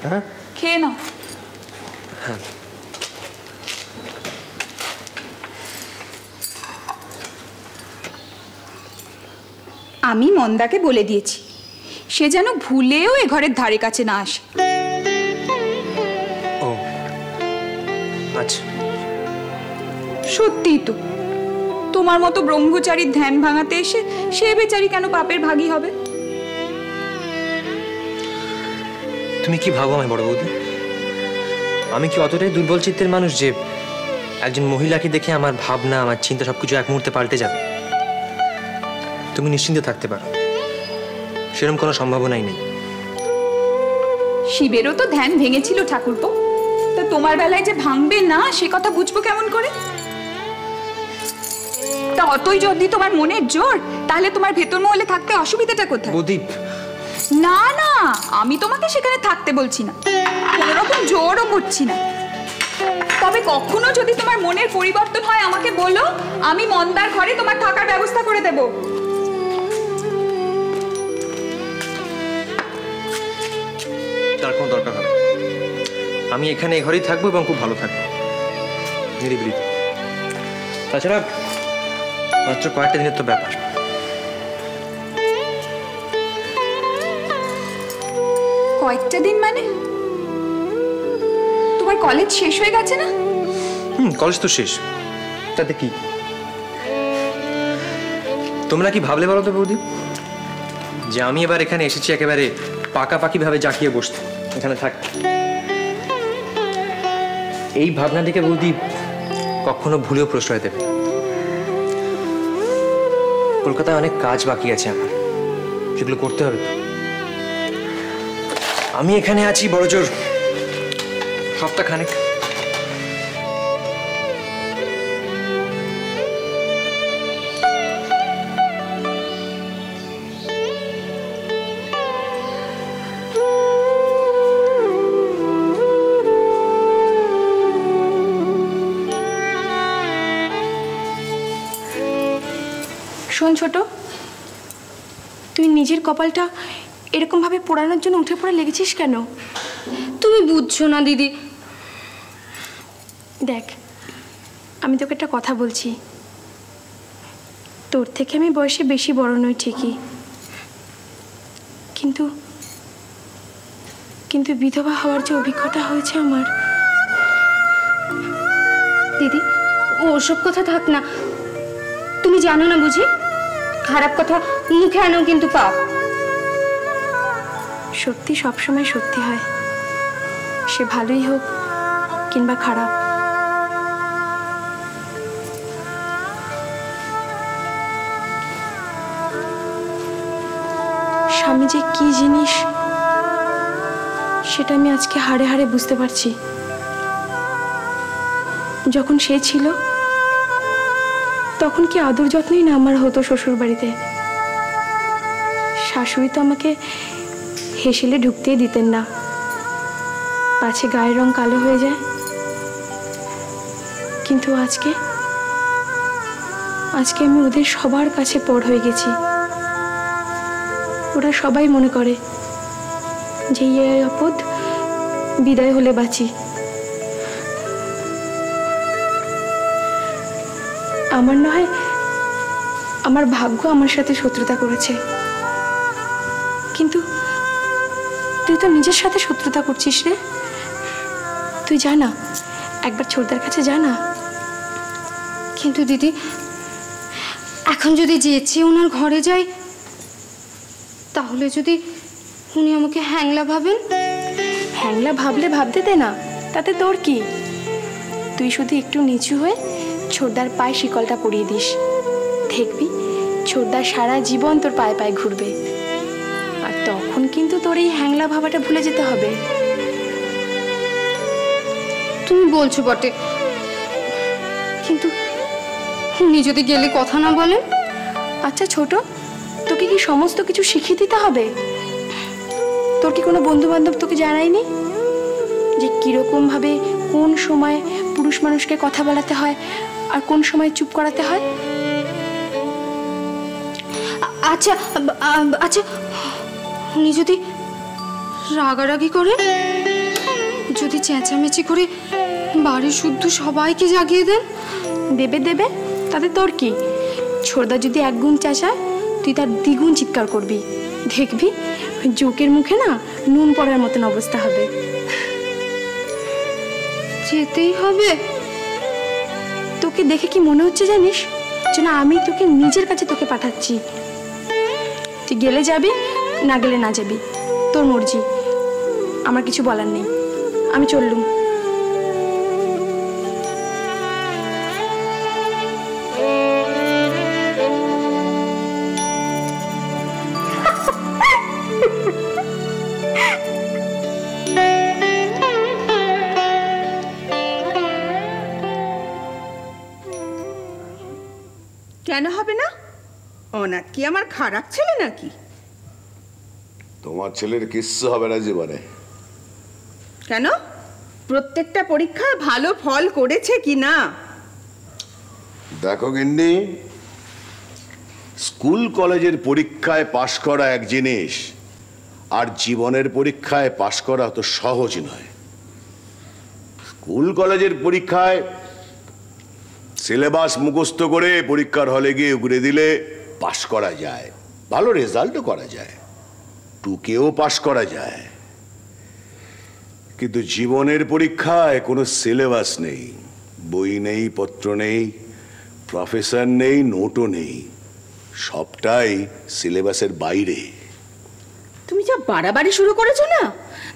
হ্যাঁ খেয়ে নাও। হ্যাঁ। আমি মন্দাকে বলে দিয়েছি সে যেন ভুলেও এ ঘরের ধারে কাছে না আসে। ও আচ্ছা। সত্যিই তো, তোমার মতো ব্রহ্মচারীর ধ্যান ভাঙাতে এসে সে বেচারি কেন পাপের ভাগী হবে? তুমি কি ভাবো আমি বড় বৌদি? আমি কি অতটাই দুর্বল চিত্তের মানুষ যে একজন মহিলাকে দেখে আমার ভাবনা, আমার চিন্তা সবকিছু এক মুহূর্তে পাল্টে যাবে? তুমি নিশ্চিন্তে থাকতে পারো, সেরকম কোনো সম্ভাবনাই নেই। শিবেরও তো ধ্যান ভেঙেছিল ঠাকুরপো, তা তোমার বেলায় যে ভাঙবে না সে কথা বুঝবো কেমন করে? তা অতই যদি তোমার মনের জোর, তাহলে তোমার ভেতর মহলে থাকতে অসুবিধাটা কোথায়? বৌদি না না, আমি তোমাকে সেখানে থাকতে বলছি না, কোনো রকম জোরও করছি না। তবে কখনো যদি তোমার মনের পরিবর্তন হয় আমাকে বলো, আমি মন্দার ঘরে তোমার থাকার ব্যবস্থা করে দেব। তার কোনো দরকার হবে, আমি এখানে এই ঘরেই থাকবো এবং খুব ভালো থাকবো, নিরিবিলি। তাছাড়া মাত্র কয়েকটা দিনের তো ব্যাপার। কয়েকটা দিন মানে? তোমার কলেজ শেষ হয়ে গেছে না? কলেজ তো শেষ, তাতে কি? তোমরা কি ভাবলে বলো তো বৌদি, যে আমি এবার এখানে এসেছি একেবারে পাকাপাকি ভাবে জাঁকিয়ে বসতে, এখানে থাক? এই ভাবনাটিকে বৌদি কখনো ভুলেও প্রশ্রয় দেবে। কলকাতায় অনেক কাজ বাকি আছে আমার, সেগুলো করতে হবে। আমি এখানে আছি বড়জোর সপ্তাহখানেক। শোন ছোট, তুই নিজের কপালটা এরকম ভাবে পোড়ানোর জন্য উঠে পড়ে লেগেছিস কেন? তুমি বুঝছো না দিদি। দেখ, আমি তোকে একটা কথা বলছি, তোর থেকে আমি বয়সে বেশি বড় নই ঠিকই, কিন্তু কিন্তু বিধবা হওয়ার যে অভিজ্ঞতা হয়েছে আমার, দিদি, ওসব কথা থাক না। তুমি জানো না বুঝি, খারাপ কথা মুখে আনো কিন্তু পাপ। সত্যি সবসময় সত্যি হয়, সে ভালোই হোক কিংবা খারাপ। স্বামী যে কি জিনিস সেটা আমি আজকে হাড়ে হাড়ে বুঝতে পারছি। যখন সে ছিল তখন কি আদর যত্নই না আমার হতো শ্বশুর বাড়িতে। শাশুড়ি তো আমাকে হেসেলে ঢুকতেই দিতেন না, পাছে গায়ের রং কালো হয়ে যায়। কিন্তু আজকে আমি ওদের সবার কাছে পর হয়ে গেছি। ওরা সবাই মনে করে যে এই আপদ বিদায় হলে বাঁচি। আমার নয়, আমার ভাগ্য আমার সাথে শত্রুতা করেছে, কিন্তু তুই তো নিজের সাথে শত্রুতা করছিস রে। তুই জানা, একবার ছোটদার কাছে জানা। কিন্তু দিদি, এখন যদি যেচে ওনার ঘরে যাই, তাহলে যদি উনি আমাকে হ্যাংলা ভাবেন। হ্যাংলা ভাবলে ভাবতে দে না, তাতে তোর কি। তুই শুধু একটু নিচু হয়ে ছোটদার পায়ে শিকলটা পরিয়ে দিস, দেখবি ছোটদার সারা জীবন তোর পায়ে পায়ে ঘুরবে। আর তখন কিন্তু তোর এই হ্যাংলা ভাবাটা ভুলে যেতে হবে। তুমি বলছো বটে, কিন্তু উনি যদি গেলে কথা না বলেন? আচ্ছা ছোট, তোকে কি সমস্ত কিছু শিখিয়ে দিতে হবে? তোর কি কোনো বন্ধু বান্ধব তোকে জানায়নি যে কিরকম ভাবে কোন সময় পুরুষ মানুষকে কথা বলাতে হয় আর কোন সময় চুপ করাতে হয়? আচ্ছা আচ্ছা, উনি যদি রাগারাগি করে, যদি চেঁচামেচি করে বাড়ি শুদ্ধ সবাইকে জাগিয়ে দেন? দেবে, তাতে তোর কি? ছোটদা যদি এক গুণ চেঁচায়, তুই তার দ্বিগুণ চিৎকার করবি, দেখবি জোকের মুখে না নুন পড়ার মতন অবস্থা হবে। যেতেই হবে? তোকে দেখে কি মনে হচ্ছে জানিস, যেন আমি তোকে নিজের কাছে তোকে পাঠাচ্ছি। তুই গেলে যাবি, না গেলে না যাবি, তোর মর্জি, আমার কিছু বলার নেই। আমি চললুম। কেন হবে না? অনাথ কি আমার খারাপ ছেলে নাকি? তোমার ছেলের কিচ্ছু হবে না জীবনে। কেন? প্রত্যেকটা পরীক্ষায় ভালো ফল করেছে কি না? দেখো গিন্নি, স্কুল কলেজের পরীক্ষায় পাশ করা এক জিনিস, আর জীবনের পরীক্ষায় পাশ করা অত সহজ নয়। স্কুল কলেজের পরীক্ষায় সিলেবাস মুখস্থ করে পরীক্ষার হলে গিয়ে উগড়ে দিলে পাশ করা যায়, ভালো রেজাল্টও করা যায়, টুকেও পাশ করা যায়। কিন্তু জীবনের পরীক্ষায় কোনো সিলেবাস নেই, বই নেই, পত্র নেই, প্রফেসর নেই, নোটও নেই, সবটাই সিলেবাসের বাইরে। তুমি যা বাড়াবাড়ি শুরু করেছো না,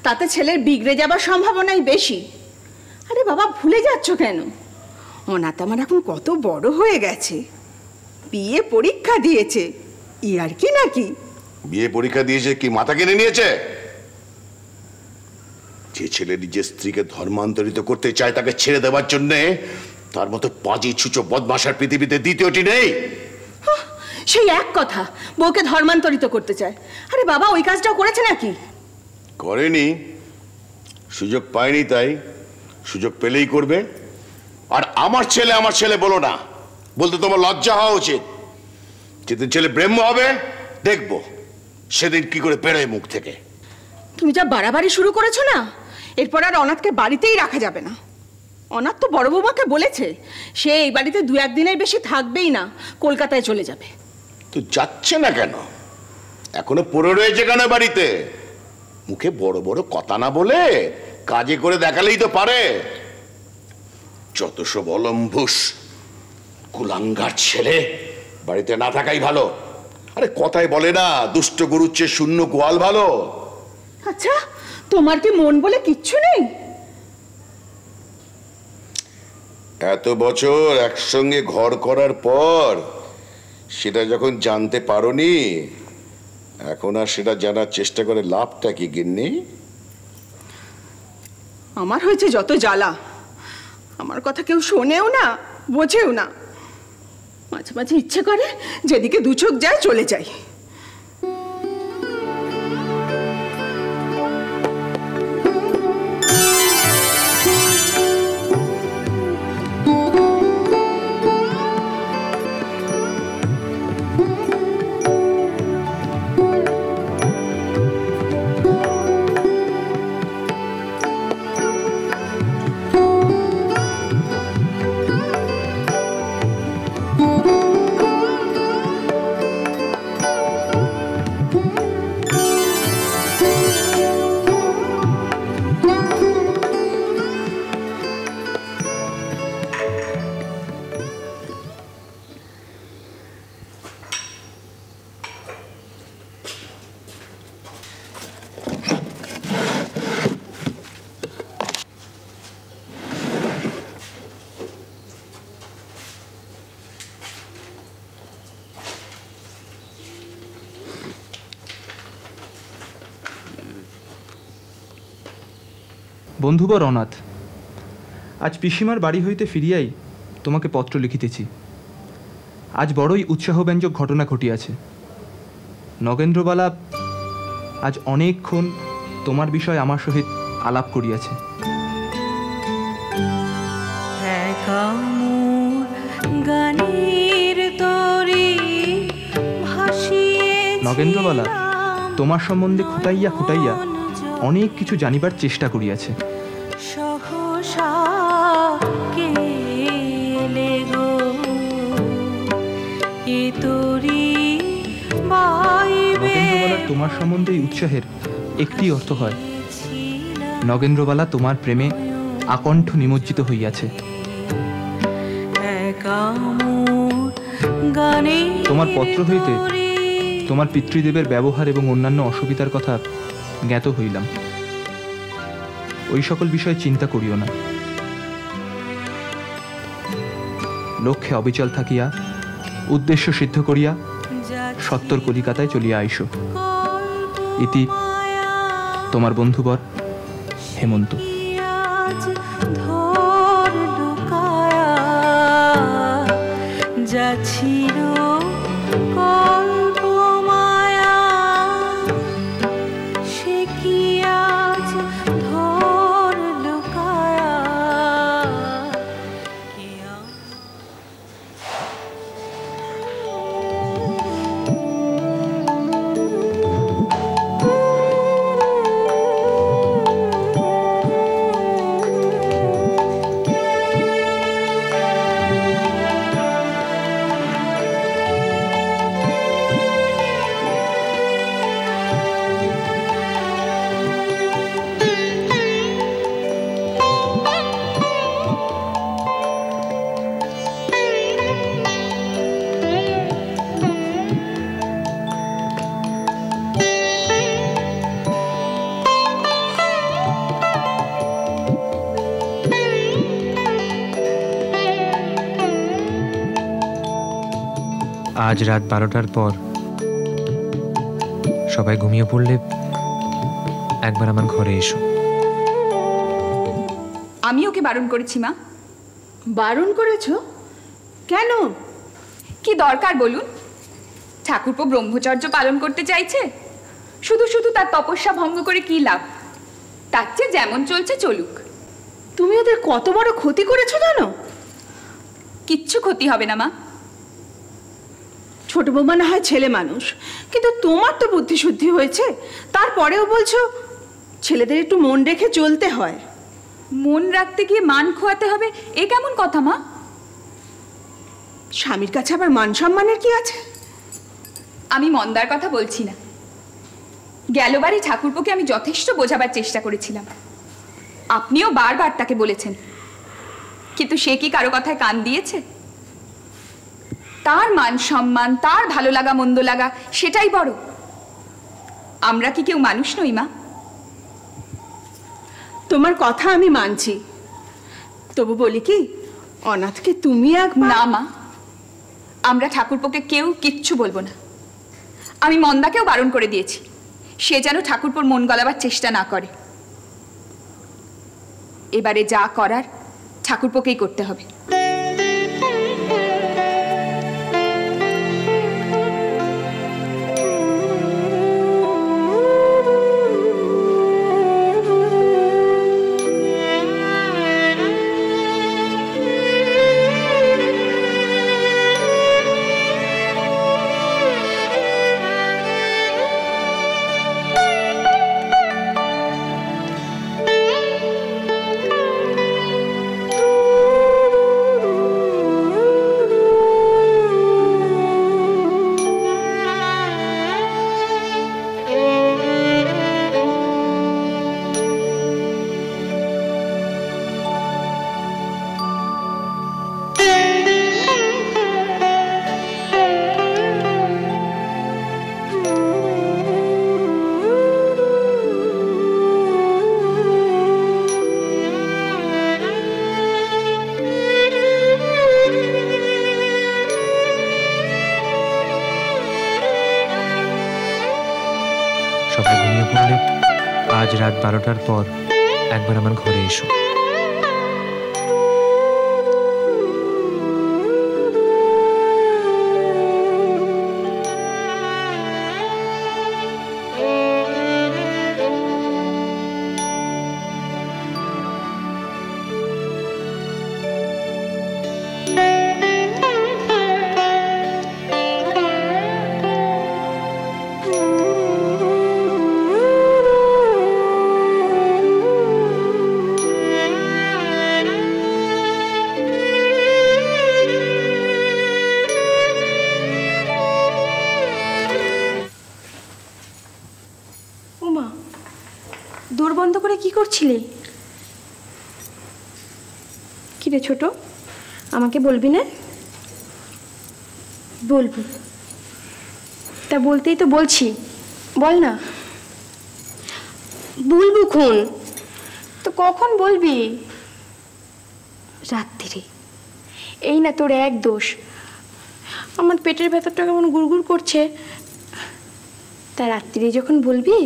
তাতে ছেলের বিগড়ে যাবার সম্ভাবনাই বেশি। আরে বাবা, ভুলে যাচ্ছ কেন? অনাথ আমার এখন কত বড় হয়ে গেছে, বিয়ে পরীক্ষা দিয়েছে, ইয়ার কি নাকি? বিয়ে পরীক্ষা দিয়েছে কি মাথা কিনে নিয়েছে? যে ছেলে নিজের স্ত্রীকে ধর্মান্তরিত করতে চায় তাকে ছেড়ে দেওয়ার জন্য তার মতো পাজি ছুচো বদমাশার পৃথিবীতে দ্বিতীয়টি নেই। সেই এক কথা, বউকে ধর্মান্তরিত করতে চায়। আরে বাবা, ওই কাজটাও করেছে নাকি? করেনি, সুযোগ পায়নি, তাই সুযোগ পেলেই করবে। আর আমার ছেলে বলো না, বলতে তোমার লজ্জা হওয়া উচিত। যেদিন ছেলে ব্রহ্ম হবে দেখবো সেদিন কি করে বেরোয় মুখ থেকে। তুমি যা বাড়াবাড়ি শুরু করেছো না, এরপর আর অনাথকে বাড়িতেই রাখা যাবে না। অনাথ তো বড় বৌমাকে বলেছে সে এই বাড়িতে 2-1 দিনের বেশি থাকবেই না, কলকাতায় চলে যাবে। তো যাচ্ছে না কেন? এখনো পড়ে রয়েছে কেন বাড়িতে? মুখে বড় বড় কথা না বলে কাজে করে দেখালেই তো পারে। যত সব অলম্ভুস কুলাঙ্গার ছেলে, বাড়িতে না থাকাই ভালো। আরে কথায় বলে না, দুষ্ট গরুর চেয়ে শূন্য গোয়াল ভালো। আচ্ছা, তোমার কি মন বলে কিচ্ছু নেই? এত বছর একসঙ্গে ঘর করার পর সেটা যখন জানতে পারোনি, এখন আর সেটা জানার চেষ্টা করে লাভটা কি গিন্নি? আমার হয়েছে যত জ্বালা, আমার কথা কেউ শোনেও না, বোঝেও না। মাঝে মাঝে ইচ্ছে করে যেদিকে দু চোখ যায় চলে যাই। বন্ধুবর অনাথ, আজ পিসিমার বাড়ি হইতে ফিরিয়াই তোমাকে পত্র লিখিতেছি। আজ বড়ই উৎসাহব্যঞ্জক ঘটনা ঘটিয়াছে। নগেন্দ্রবালা আজ অনেকক্ষণ তোমার বিষয় আমার সহিত আলাপ করিয়াছে। নগেন্দ্রবালা তোমার সম্বন্ধে খুঁটাইয়া খুঁটাইয়া অনেক কিছু জানিবার চেষ্টা করিয়াছে। নগেন্দ্রবালার তোমার সম্বন্ধে উৎসাহের একটি অর্থ হয়, নগেন্দ্রবালা তোমার প্রেমে আকণ্ঠ নিমজ্জিত হইয়াছে। তোমার পত্র হইতে তোমার পিতৃদেবের ব্যবহার এবং অন্যান্য অসুবিধার কথা জ্ঞাত হইলাম। ওই সকল বিষয়ে চিন্তা করিও না। লক্ষ্যে অবিচল থাকিয়া উদ্দেশ্য সিদ্ধ করিয়া সত্তর কলিকাতায় চলিয়া আইসো। ইতি তোমার বন্ধুবর হেমন্ত। যাচ্ছিল আজ রাত 12টার পর সবাই ঘুমিয়ে পড়লে একবার আমার ঘরে এসো। আমি ওকে বারণ করেছি মা। বারণ করেছো কেন? কি দরকার বলুন? ঠাকুরপো ব্রহ্মচর্য পালন করতে চাইছে, শুধু শুধু তার তপস্যা ভঙ্গ করে কি লাভ? তার চেয়ে যেমন চলছে চলুক। তুমি ওদের কত বড় ক্ষতি করেছো জানো? কিচ্ছু ক্ষতি হবে না মা। ছোট বৌমা না হয় ছেলে মানুষ, কিন্তু তোমার তো বুদ্ধি শুদ্ধি হয়েছে, তারপরেও বলছো ছেলেদের একটু মন রেখে চলতে হয়। মন রাখতে গিয়ে মান খোয়াতে হবে, এ কেমন কথা মা? স্বামীর কাছে আবার মান সম্মানের কি আছে? আমি মন্দার কথা বলছি না। গেলবারে ঠাকুরপোকে আমি যথেষ্ট বোঝাবার চেষ্টা করেছিলাম, আপনিও বারবার তাকে বলেছেন। কিন্তু সে কি কারো কথায় কান দিয়েছে? তার মান সম্মান, তার ভালো লাগা মন্দ লাগা সেটাই বড়। আমরা কি কেউ মানুষ নই মা? তোমার কথা আমি মানছি, তবু বলি কি অনাথকে তুমি না মা, আমরা ঠাকুরপোকে কেউ কিচ্ছু বলবো না। আমি মন্দাকেও বারণ করে দিয়েছি, সে যেন ঠাকুরপোর মন গলাবার চেষ্টা না করে। এবারে যা করার ঠাকুরপোকেই করতে হবে। সবাই ঘুমিয়ে পড়লে আজ রাত 12টার পর একবার আমার ঘরে এসো। দৌড় বন্ধ করে কি করছিলি? কি রে ছোট, আমাকে বলবি না? বলবো, তা বলতেই তো বলছি, বল না। বলবো খন, তো কখন বলবি? রাত্রিরে। এই না তোর এক দোষ, আমার পেটের ভেতরটা কেমন গুড়গুড় করছে, তা রাত্রিরে যখন বলবি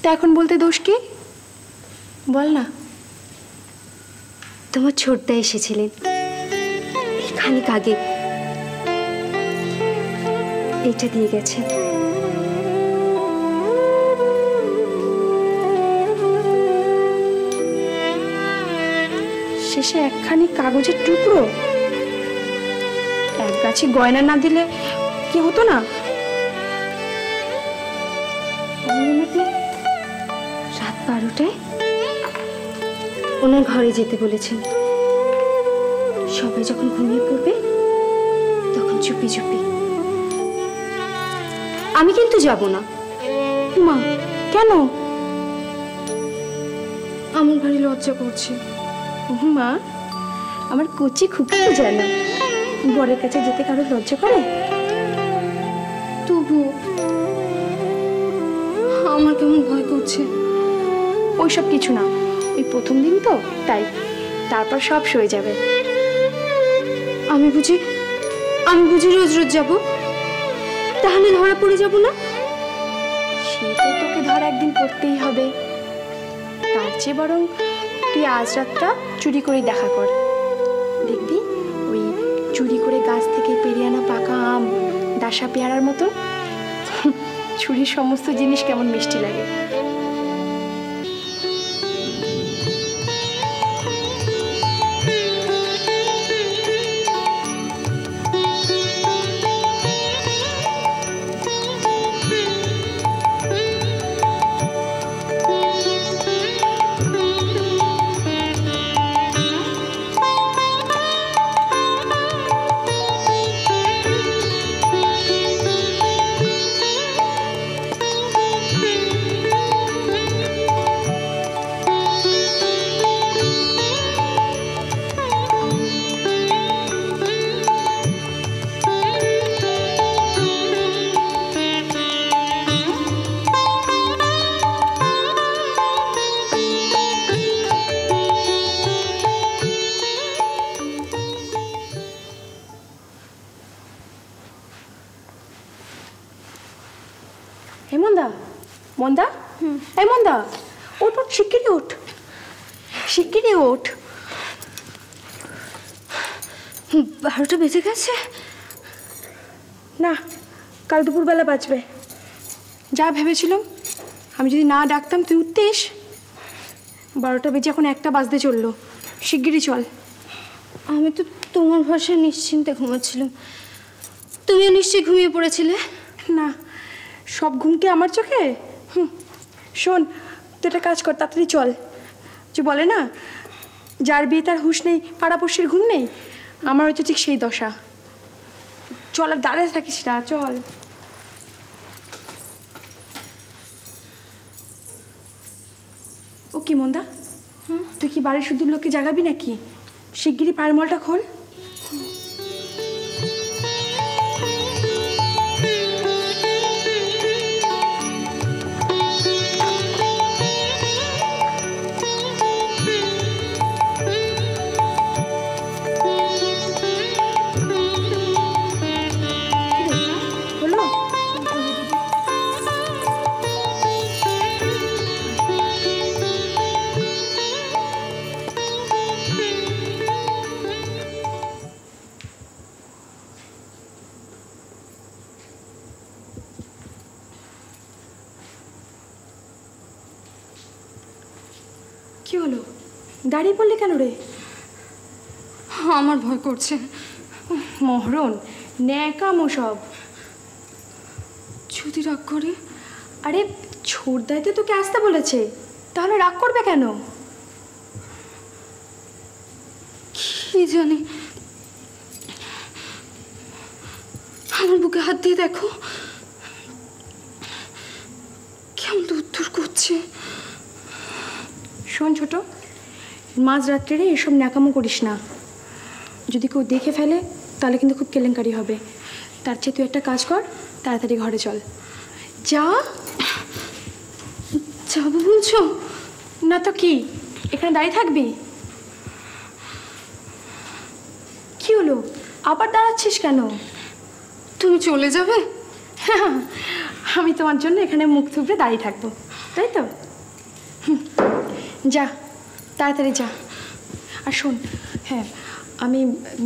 তা এখন বলতে দোষ কি? বল না। তোমার ছোটদা এসেছিলেন খানিক আগে, এইটা দিয়ে গেছে। শেষে একখানি কাগজের টুকরো, এক গাছি গয়না না দিলে কি হতো না? রাত 12টায় ওনার ঘরে যেতে বলেছেন। সবাই যখন ঘুমিয়ে পড়বে তখন চুপি চুপি। আমি কিন্তু যাব না। মা, কেন? আমার ভারী লজ্জা করছে। মা, আমার কচি খুকি তো জানো বরের কাছে যেতে কারো লজ্জা করে? তবু আমার কেমন ভয় করছে। ওইসব কিছু না, ওই প্রথম দিন তো তাই, তারপর সব সয়ে যাবে। আমি বুঝি রোজ রোজ যাব? তাহলে ধরা পড়ে যাব না? সে তো তোকে ধরা একদিন পড়তেই হবে। তার চেয়ে বরং তুই আজ রাতটা চুরি করে দেখা কর, দেখবি ওই চুরি করে গাছ থেকে পেরিয়ে আনা পাকা আম, ডাসা পেয়ারার মতো চুরির সমস্ত জিনিস কেমন মিষ্টি লাগে। এই মন্দা, ওঠ ওঠ, শিগগিরই ওঠ, শিগগিরই ওঠ। 12টা বেজে গেছে? না, কাল দুপুরবেলা বাজবে। যা ভেবেছিলাম, আমি যদি না ডাকতাম তুই উঠতিস। 12টা বেজে এখন 1টা বাজতে চললো। শিগগিরই চল। আমি তো তোমার ভরসায় নিশ্চিন্তে ঘুমাচ্ছিলাম, তুমিও নিশ্চয়ই ঘুমিয়ে পড়েছিলে। না, সব ঘুমকে আমার চোখে? শোন, তুই একটা কাজ কর, তাড়াতাড়ি চল। যে বলে না, যার বিয়ে তার হুঁশ নেই, পাড়াপড়শির ঘুম নেই, আমার হচ্ছে ঠিক সেই দশা। চল, আর দাঁড়িয়ে থাকিস না, চল। ও কি মন্দা, তুই কি বাড়ির শুধু লোককে জাগাবি নাকি? শিগগিরই পায়ের মলটা খোল। কি হলো, দাঁড়িয়ে পড়লি কেন রে? আমার ভয় করছে। মহরণ, ন্যাকামো সব। যদি রাগ করে? আরে ছোড়দাই তো তোকে আসতে বলেছে, তাহলে রাগ করবে কেন? কি জানি, আমার বুকে হাত দিয়ে দেখো, কেমন দূর করছে। শোন ছোট, মাঝরাত্রে এসব ন্যাকামো করিস না। যদি কেউ দেখে ফেলে তাহলে কিন্তু খুব কেলেঙ্কারি হবে। তার চেয়ে তুই একটা কাজ কর, তাড়াতাড়ি ঘরে চল। যা। যাবো বলছো? না তো কি, এখানে দাঁড়িয়ে থাকবি? কি হলো, আবার দাঁড়াচ্ছিস কেন? তুমি চলে যাবে? আমি তোমার জন্য এখানে মুখ থুবড়ে দাঁড়িয়ে থাকবো, তাই তো? যা, তাড়াতাড়ি যা। আর শোন, হ্যাঁ, আমি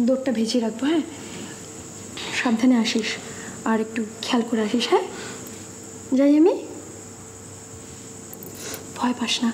দৌড়টা ভেজিয়ে রাখবো। হ্যাঁ, সাবধানে আসিস, আর একটু খেয়াল করে আসিস। হ্যাঁ, যাই আমি, ভয় পাস না।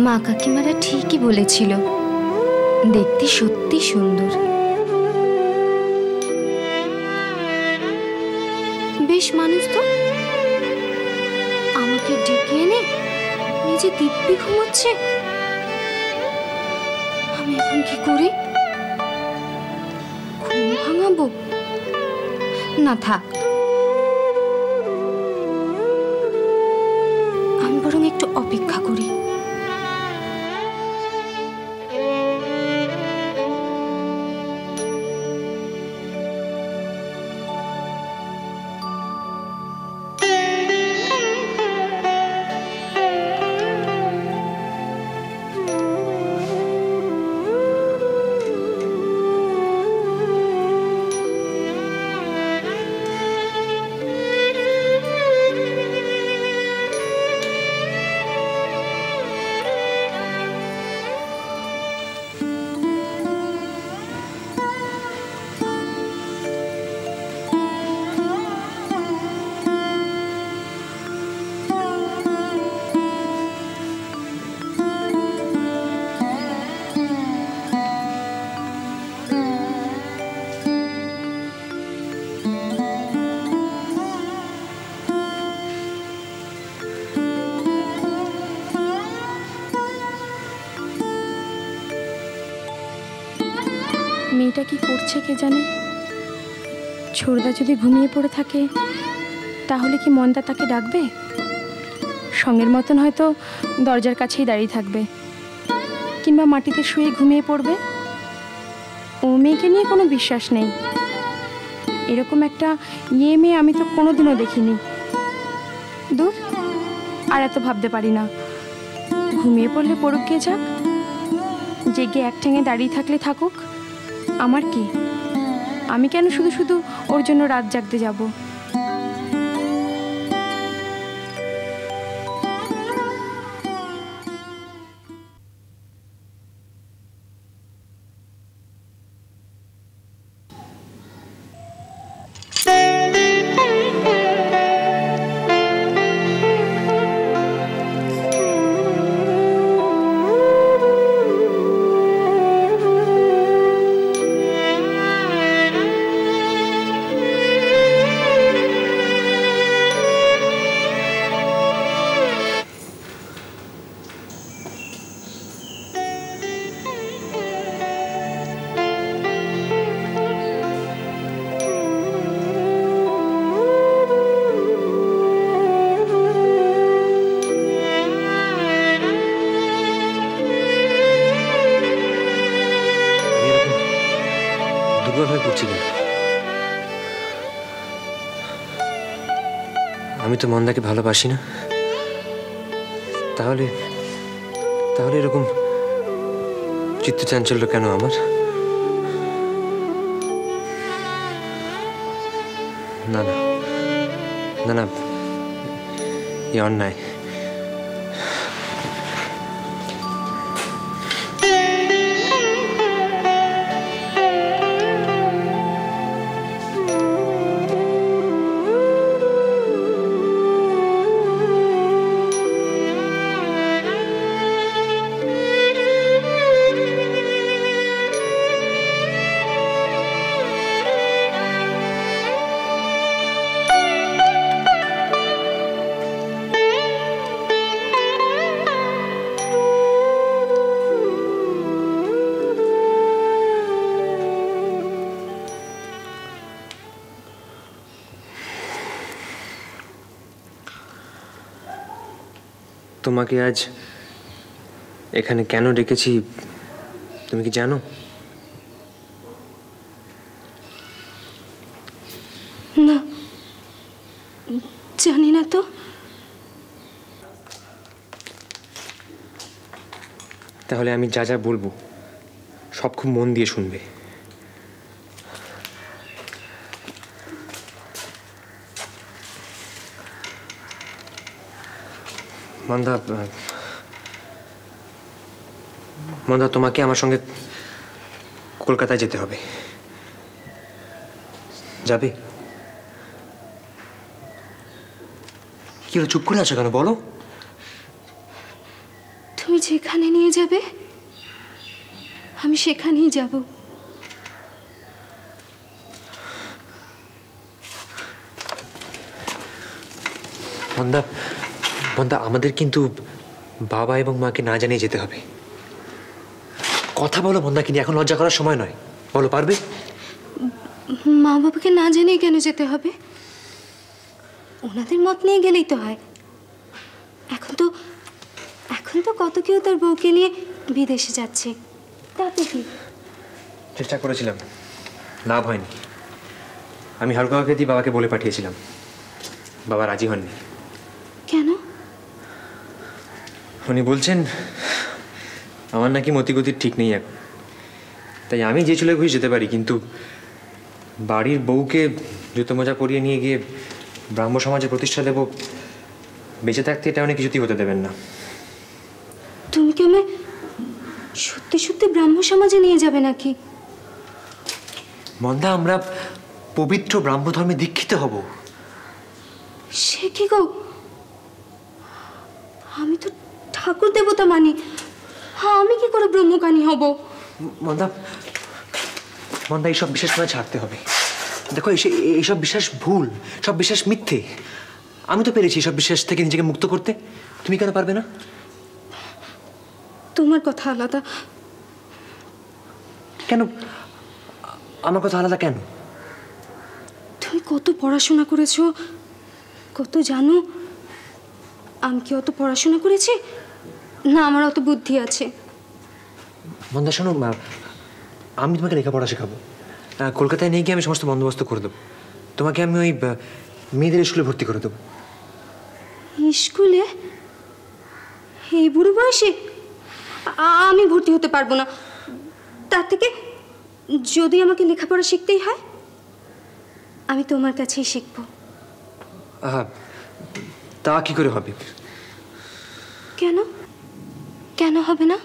মা কাকিমারা ঠিকই বলেছিল, দেখতে সত্যি সুন্দর। বেশ মানুষ তো, আমাকে ডেকে এনে নিজে দিব্যি ঘুমোচ্ছে। আমি এখন কি করি? ঘুম ভাঙাবো? না থাক, আমি বরং একটু অপেক্ষা করি। মেয়েটা কি করছে কে জানে। ছোড়দা যদি ঘুমিয়ে পড়ে থাকে তাহলে কি মন্দা তাকে ডাকবে? সঙ্গের মতন হয়তো দরজার কাছেই দাঁড়িয়ে থাকবে, কিংবা মাটিতে শুয়ে ঘুমিয়ে পড়বে। ও মেয়েকে নিয়ে কোনো বিশ্বাস নেই। এরকম একটা মেয়ে আমি তো কোনোদিনও দেখিনি। দূর, আর এত ভাবতে পারি না। ঘুমিয়ে পড়লে পড়ুক, কে যাক। জেগে এক ঠ্যাঙে দাঁড়িয়ে থাকলে থাকুক, আমার কি? আমি কেন শুধু শুধু ওর জন্য রাত জাগতে যাব? আমি তো মন্দাকে ভালোবাসি না, তাহলে তাহলে এরকম চিত্তচাঞ্চল্য কেন আমার? না না না না, এ অন্যায়। তোমাকে আজ এখানে কেন ডেকেছি তুমি কি জানো? না, জানি না তো। তাহলে আমি যা যা বলবো সব খুব মন দিয়ে শুনবে। মন্দা, মন্দা তোমাকে আমার সঙ্গে কলকাতায় যেতে হবে। যাবে? কি হলো, চুপ করে আছো কেন? বলো। তুমি যেখানে নিয়ে যাবে আমি সেখানেই যাব। বন্দা বন্দা, আমাদের কিন্তু বাবা এবং মাকে না জানিয়ে যেতে হবে। কথা বলো বন্দা, কিন্তু এখন লজ্জা করার সময় নয়। বলো, পারবে? মা বাবাকে না জানিয়ে কেন যেতে হবে? ওনাদের মত নিয়ে গেলেই তো হয়। এখন তো কত কেউ তার বউকে নিয়ে বিদেশে যাচ্ছে, তাতে কি? চেষ্টা করেছিলাম, লাভ হয়নি। আমি হালকাকে দিয়ে বাবাকে বলে পাঠিয়েছিলাম, বাবা রাজি হননি। কেন? উনি বলছেন আমার নাকি মতিগতির ঠিক নেই এখন, তাই আমি যে চলে ঘুরে যেতে পারি, কিন্তু বাড়ির বউকে জুতো মোজা পরিয়ে নিয়ে গিয়ে ব্রাহ্ম সমাজে প্রতিষ্ঠা দেব, বেঁচে থাকতে এটা উনি কিছুতেই হতে দেবেন না। তুমি কি আমায় সত্যি সত্যি ব্রাহ্ম সমাজে নিয়ে যাবে নাকি? মন্দা, আমরা পবিত্র ব্রাহ্ম ধর্মে দীক্ষিত হব। সে কি গো? আমি তো ঠাকুর দেবতা মানি, হ্যাঁ আমি কি করে ব্রহ্মজ্ঞানী হব? মন্দা মন্দা, এইসব বিশ্বাস মানে ছাড়তে হবে। দেখো, এইসব বিশ্বাস ভুল, সব বিশ্বাস মিথ্যে। আমি তো পেরেছি এইসব বিশ্বাস থেকে নিজেকে মুক্ত করতে, তুমি কেন পারবে না? তোমার কথা আলাদা। কেন আমার কথা আলাদা কেন? তুমি কত পড়াশোনা করেছো, কত জানো। আমি কি অত পড়াশোনা করেছি? না, আমার অত বুদ্ধি আছে। মন্দা শোনো, আমি তোমাকে লেখাপড়া শেখাবো। কলকাতায় নিয়ে গিয়ে আমি সমস্ত বন্দোবস্ত করে দেবো। তোমাকে আমি ওই মেয়েদের স্কুলে ভর্তি করে দেবো। স্কুলে? এই বুড়ো বয়সে আমি ভর্তি হতে পারবো না। তার থেকে যদি আমাকে লেখাপড়া শিখতেই হয়, আমি তোমার কাছেই শিখবো। তা কি করে হবে? কেন কেন হবে না?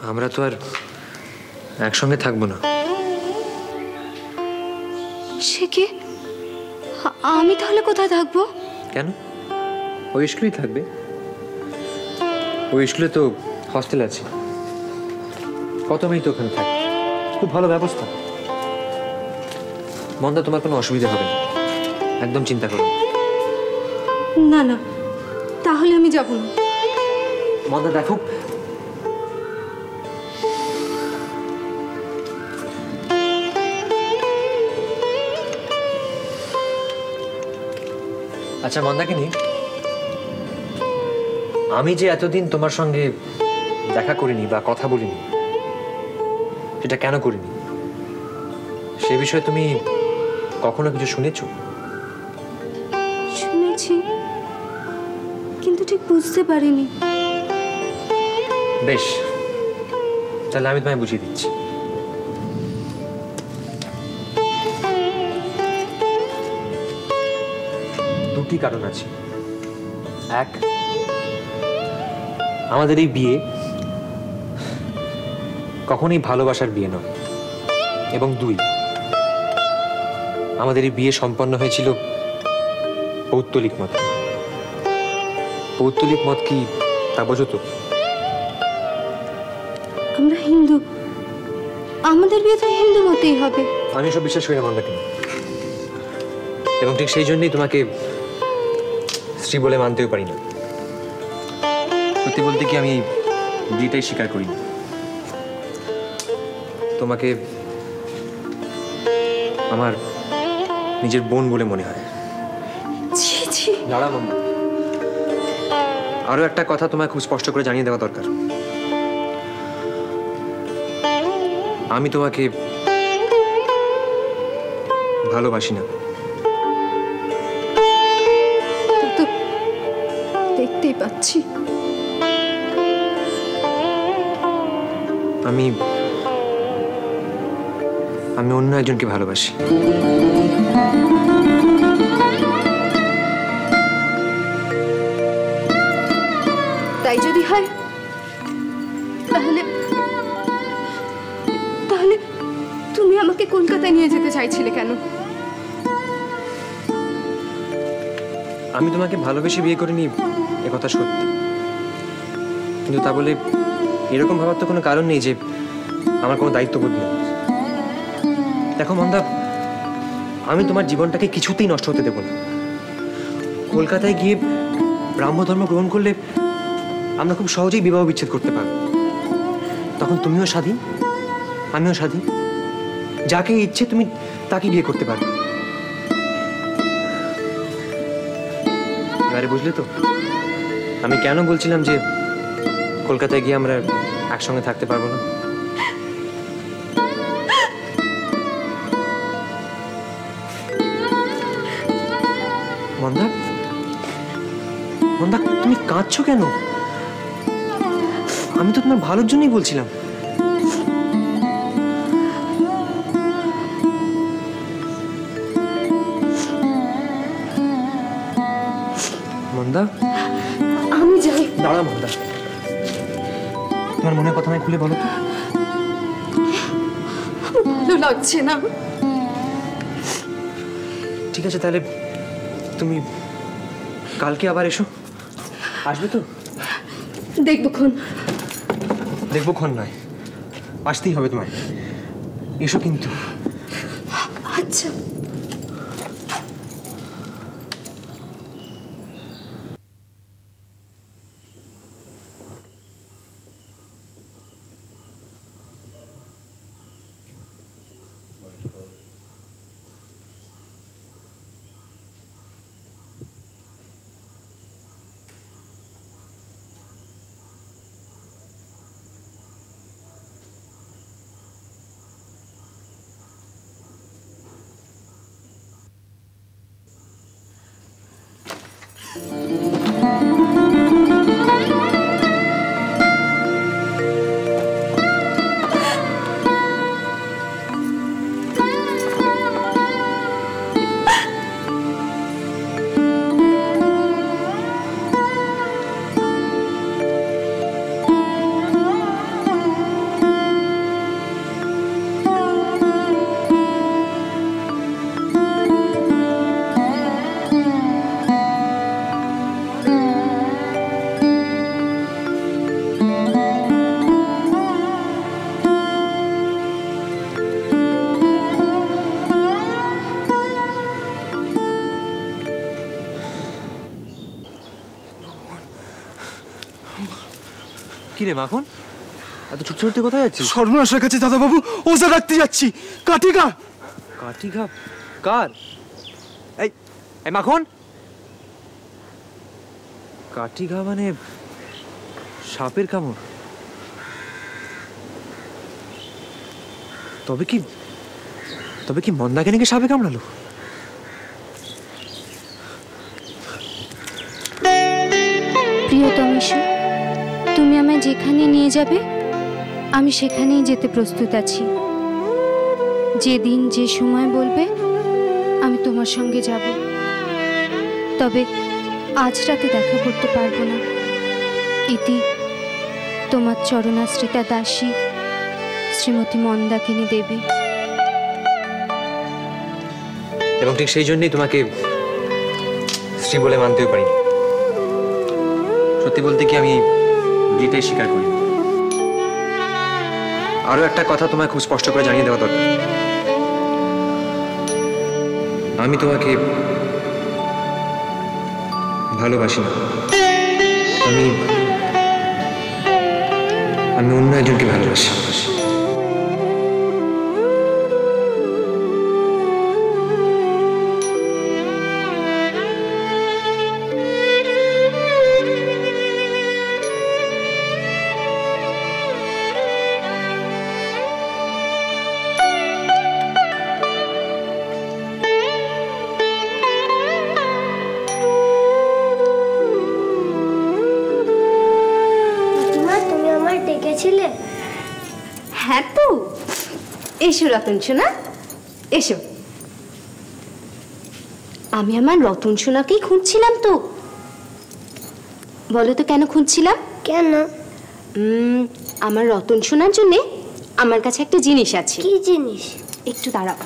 আমরা তো আর একসঙ্গে থাকবো না। সে কি? আমি তাহলে কোথায় থাকবো? কেন? ওই স্কুলেই থাকবে। ওই স্কুলে তো হস্টেল আছে, কত মেয়ে তো ওখানে থাকে, খুব ভালো ব্যবস্থা। মন্দা, তোমার কোনো অসুবিধা হবে না, একদম চিন্তা করো না। না, তাহলে আমি যাব না। মন্দা দেখো, আচ্ছা মন্দাকিনী, আমি যে এতদিন তোমার সঙ্গে দেখা করিনি বা কথা বলিনি, সেটা কেন করিনি? সে বিষয়ে তুমি কখনো কিছু শুনেছো? শুনেছি, কিন্তু ঠিক বুঝতে পারিনি। বেশ, তাহলে আমি তোমায় বুঝিয়ে দিচ্ছি। দুটি কারণ আছে। এক, আমাদের এই বিয়ে কখনোই ভালোবাসার বিয়ে নয়। এবং দুই, আমাদের এই বিয়ে সম্পন্ন হয়েছিল পৌত্তলিক মত। পৌত্তলিক মত কি তা বোঝো তো? আমরা হিন্দু, আমাদের বিয়ে তো হিন্দু মতেই হবে। আমি সব বিশ্বাস করি না মন্দাকিনী, এবং ঠিক সেই জন্যই তোমাকে স্ত্রী বলে মানতেও পারি না। সত্যি বলতে কি, আমি বিয়েটাই স্বীকার করি না। তোমাকে আমার নিজের বোন বলে মনে হয়। ছি ছি। দাঁড়া মন্দা, আরো একটা কথা তোমায় খুব স্পষ্ট করে জানিয়ে দেওয়া দরকার। আমি তোমাকে ভালোবাসি না। তো দেখতেই পাচ্ছি। আমি অন্য একজনকে ভালোবাসি। তাই যদি হয়, তাহলে তুমি আমাকে কলকাতায় নিয়ে যেতে চাইছিলে কেন? আমি তোমাকে ভালোবেসে বিয়ে করিনি, একথা সত্যি। কিন্তু তা বলে এরকম ভাবার তো কোনো কারণ নেই যে আমার কোনো দায়িত্ববোধ নেই। দেখো মন্দা, আমি তোমার জীবনটাকে কিছুতেই নষ্ট হতে দেব না। কলকাতায় গিয়ে ব্রাহ্ম ধর্ম গ্রহণ করলে আমরা খুব সহজেই বিবাহ বিচ্ছেদ করতে পারবো। তখন তুমিও স্বাধীন, আমিও স্বাধীন। যাকে ইচ্ছে তুমি তাকে বিয়ে করতে পারবে। এবারে বুঝলে তো আমি কেন বলছিলাম যে কলকাতায় গিয়ে আমরা একসঙ্গে থাকতে পারবো না? মন্দা, মন্দা তুমি কাঁদছো কেন? আমি তো তোমার ভালোর জন্যই বলছিলাম। মন্দা, আমি যাই। দাঁড়া মন্দা, তোমার মনের কথা আমায় খুলে বলো তো। ভালো লাগছে না। ঠিক আছে, তাহলে তুমি কালকে আবার এসো। আসবে তো? দেখবক্ষণ। দেখবক্ষণ নয়, আসতেই হবে তোমায়। এসো কিন্তু। আচ্ছা। কি রে মাখন, এত ছুট ছুটতে কোথায় যাচ্ছিস? সর্বনাশের কাছে দাদা বাবু, ওজা রাখতে যাচ্ছি। কাটিগা। কাটিগা? কার? এই এই মাখন, কাটিগা মানে সাপের কামড়? তবে কি মন্দাকে নাকি সাপে কামড়ালো? প্রিয়তমেশু, তুমি আমায় যেখানে নিয়ে যাবে আমি সেখানেই যেতে প্রস্তুত আছি। যেদিন যে সময় বলবে আমি তোমার সঙ্গে যাব। তবে আজ রাতে দেখা করতে পারবো না। ইতি তোমার চরণাশ্রিতা দাসী শ্রীমতী মন্দাকিনী দেবী। এবং ঠিক সেই জন্যই তোমাকে স্ত্রী বলে মানতেও পারিনি। সত্যি বলতে কি আমি বিয়েটাই স্বীকার করি। আরো একটা কথা তোমায় খুব স্পষ্ট করে জানিয়ে দেওয়া দরকার। আমি তোমাকে ভালোবাসি না। আমি অন্য একজনকে ভালোবাসি। হ্যাঁ তো, এসো রতন সোনা, এসো। আমি আমার রতন সোনাকেই খুঁজছিলাম তো। বলো তো কেন খুঁজছিলাম? কেন? আমার রতন সোনার জন্যে আমার কাছে একটা জিনিস আছে। কি জিনিস? একটু দাঁড়াও।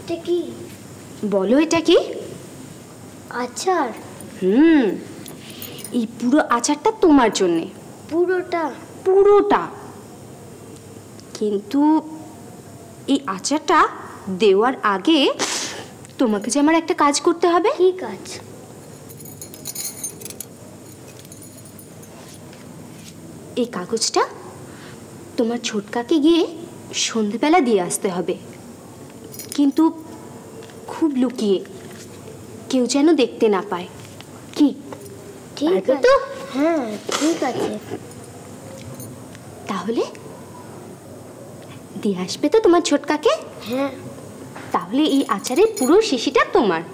এটা কি? বলো এটা কি? আচার। এই পুরো আচারটা তোমার জন্যে। পুরোটা? পুরোটা। কিন্তু এই আচারটা দেওয়ার আগে তোমাকে যে আমার একটা কাজ করতে হবে। কি কাজ? এই কাগজটা তোমার ছোটকাকে গিয়ে সন্ধেবেলা দিয়ে আসতে হবে, কিন্তু খুব লুকিয়ে, কেউ যেন দেখতে না পায়। কি? ঠিক আছে তো? হ্যাঁ ঠিক আছে। তাহলে দিয়ে আসবে তো তোমার ছোটকাকে? হ্যাঁ। তাহলে এই আচারের পুরো শিশিটা তোমার।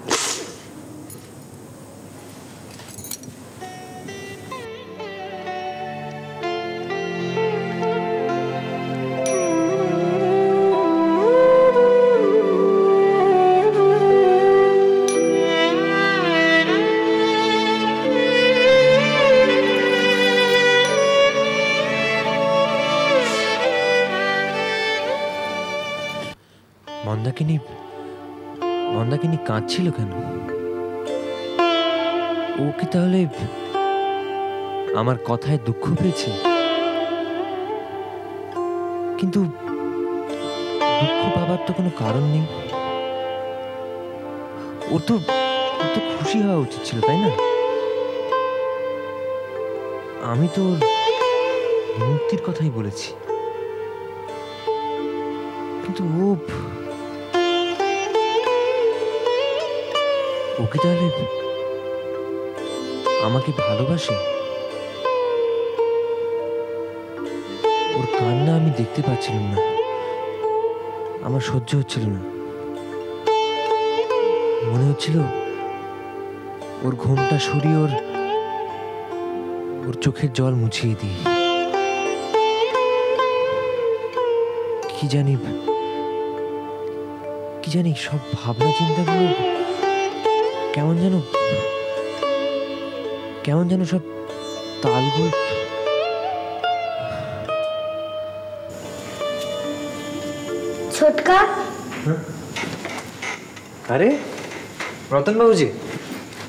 মন্দাকিনী কাঁদছিল কেন? ও কি তাহলে আমার কথায় দুঃখ পেয়েছে? কিন্তু দুঃখ পাবার তো কোনো কারণ নেই। ওর তো খুশি হওয়া উচিত ছিল, তাই না? আমি তো ওর মুক্তির কথাই বলেছি, কিন্তু ও কি তাহলে আমাকে ভালোবাসে? ওর কান্না আমি দেখতে পাচ্ছিলাম না, আমার সহ্য হচ্ছিল না। মনে হচ্ছিল ওর ঘুমটা সরিয়ে ওর চোখের জল মুছিয়ে দিই। কি জানি সব ভাবনা চিন্তাগুলো কেমন যেন সব তালগোল। ছোটকা। আরে রতন বাবুজি,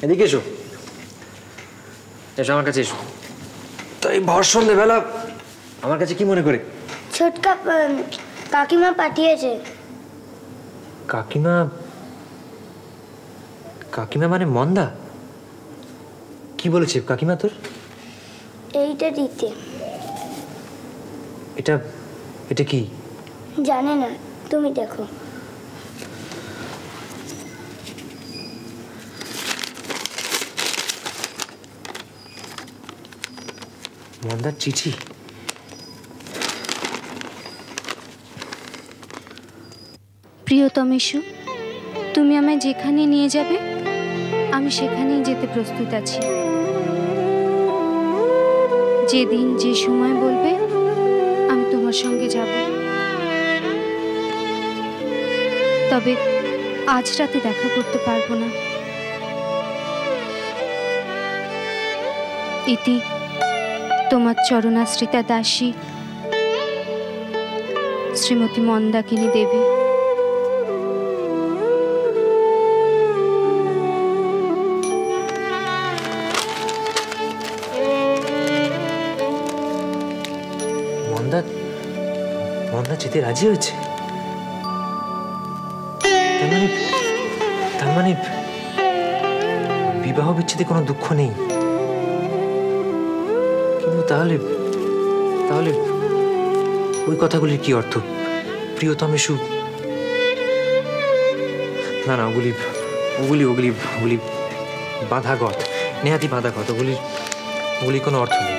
এদিকে এসো, আমার কাছে এসো। তাই ভর সন্ধ্যেবেলা আমার কাছে কি মনে করে? ছোটকা কাকিমা পাঠিয়েছে। কাকিমা মানে মন্দা? কি বলেছে কাকিমা তোর? এইটা দিতে। এটা কি জানে না, তুমি দেখো। মন্দার চিঠি। প্রিয়তমেশু, তুমি আমায় যেখানে নিয়ে যাবে আমি সেখানেই যেতে প্রস্তুত আছি। যেদিন যে সময় বলবে আমি তোমার সঙ্গে যাব। তবে আজ রাতে দেখা করতে পারবো না। ইতি তোমার চরণাশ্রিতা দাসী শ্রীমতী মন্দাকিনী দেবী। মন্দা যেতে রাজি হয়েছে? তার মানে বিবাহ বিচ্ছেদে কোনো দুঃখ নেই। কিন্তু তাহলে ওই কথাগুলির কি অর্থ? প্রিয়তমেশু, না ওগুলি বাঁধাগত, নেহাতি বাঁধাগত। ওগুলি কোনো অর্থ নেই।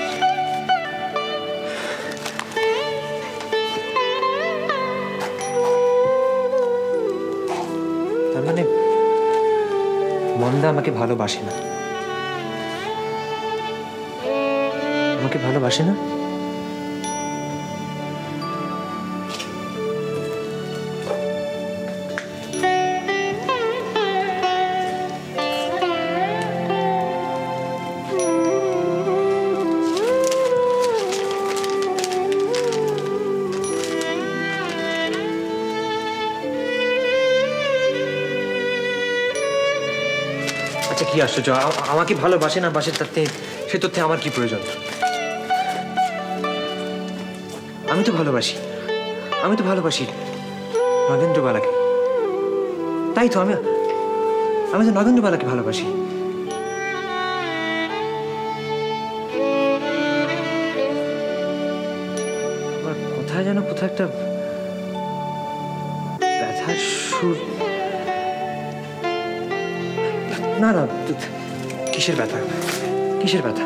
তার মানে মন্দা আমাকে ভালোবাসে না? আমাকে ভালোবাসে না? আচ্ছা কি আশ্চর্য, আমাকে ভালোবাসে না বাসে তাতে সে তথ্যে আমার কি প্রয়োজন? আমি তো ভালোবাসি নগেন্দ্রবালাকে। তাই তো আমি তো নগেন্দ্রবালাকে ভালোবাসি। আমার কোথায় যেন কোথাও একটা ব্যথার সুর। না না, কিসের ব্যথা?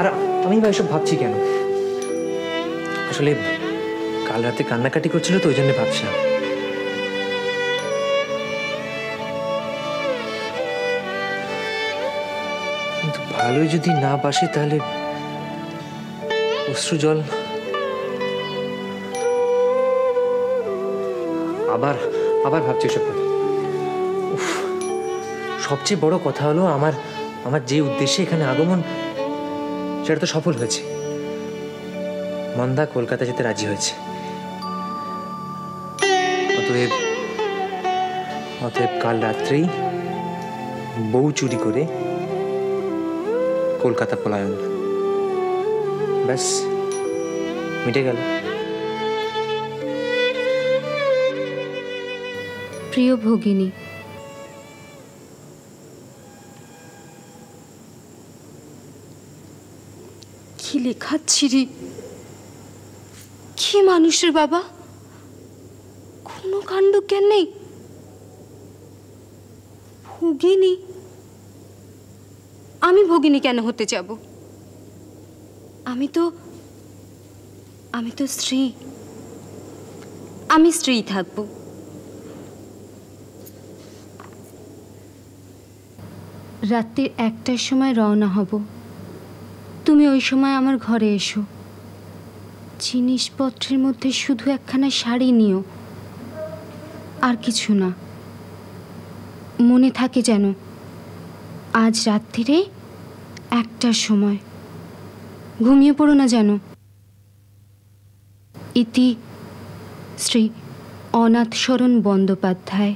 আর আমি বা এসব ভাবছি কেন? আসলে কাল রাতে কান্নাকাটি করছিল তো, ওই জন্য ভাবছিলাম। কিন্তু ভালোই যদি না বাসে তাহলে অশ্রু জল আবার ভাবছি এসব কথা। সবচেয়ে বড় কথা হলো আমার যে উদ্দেশ্যে এখানে আগমন সেটা তো সফল হয়েছে। মন্দা কলকাতা যেতে রাজি হয়েছে। অতএব কাল রাত্রেই বউ চুরি করে কলকাতা পলায়ন। ব্যাস, মিটে গেল। প্রিয় ভগিনী, কি লেখাচ্ছি রে? কি মানুষের বাবা, কোনো কাণ্ড জ্ঞান নেই। ভগিনী? আমি ভগিনী কেন হতে যাব? আমি তো স্ত্রী। আমি স্ত্রী থাকবো। রাত্রির 1টার সময় রওনা হব। তুমি ওই সময় আমার ঘরে এসো। জিনিসপত্রের মধ্যে শুধু একখানা শাড়ি নিও, আর কিছু না। মনে থাকে যেন আজ রাত্রিরে 1টার সময়। ঘুমিয়ে পড়ো না যেন। ইতি শ্রী অনাথশরণ বন্দ্যোপাধ্যায়।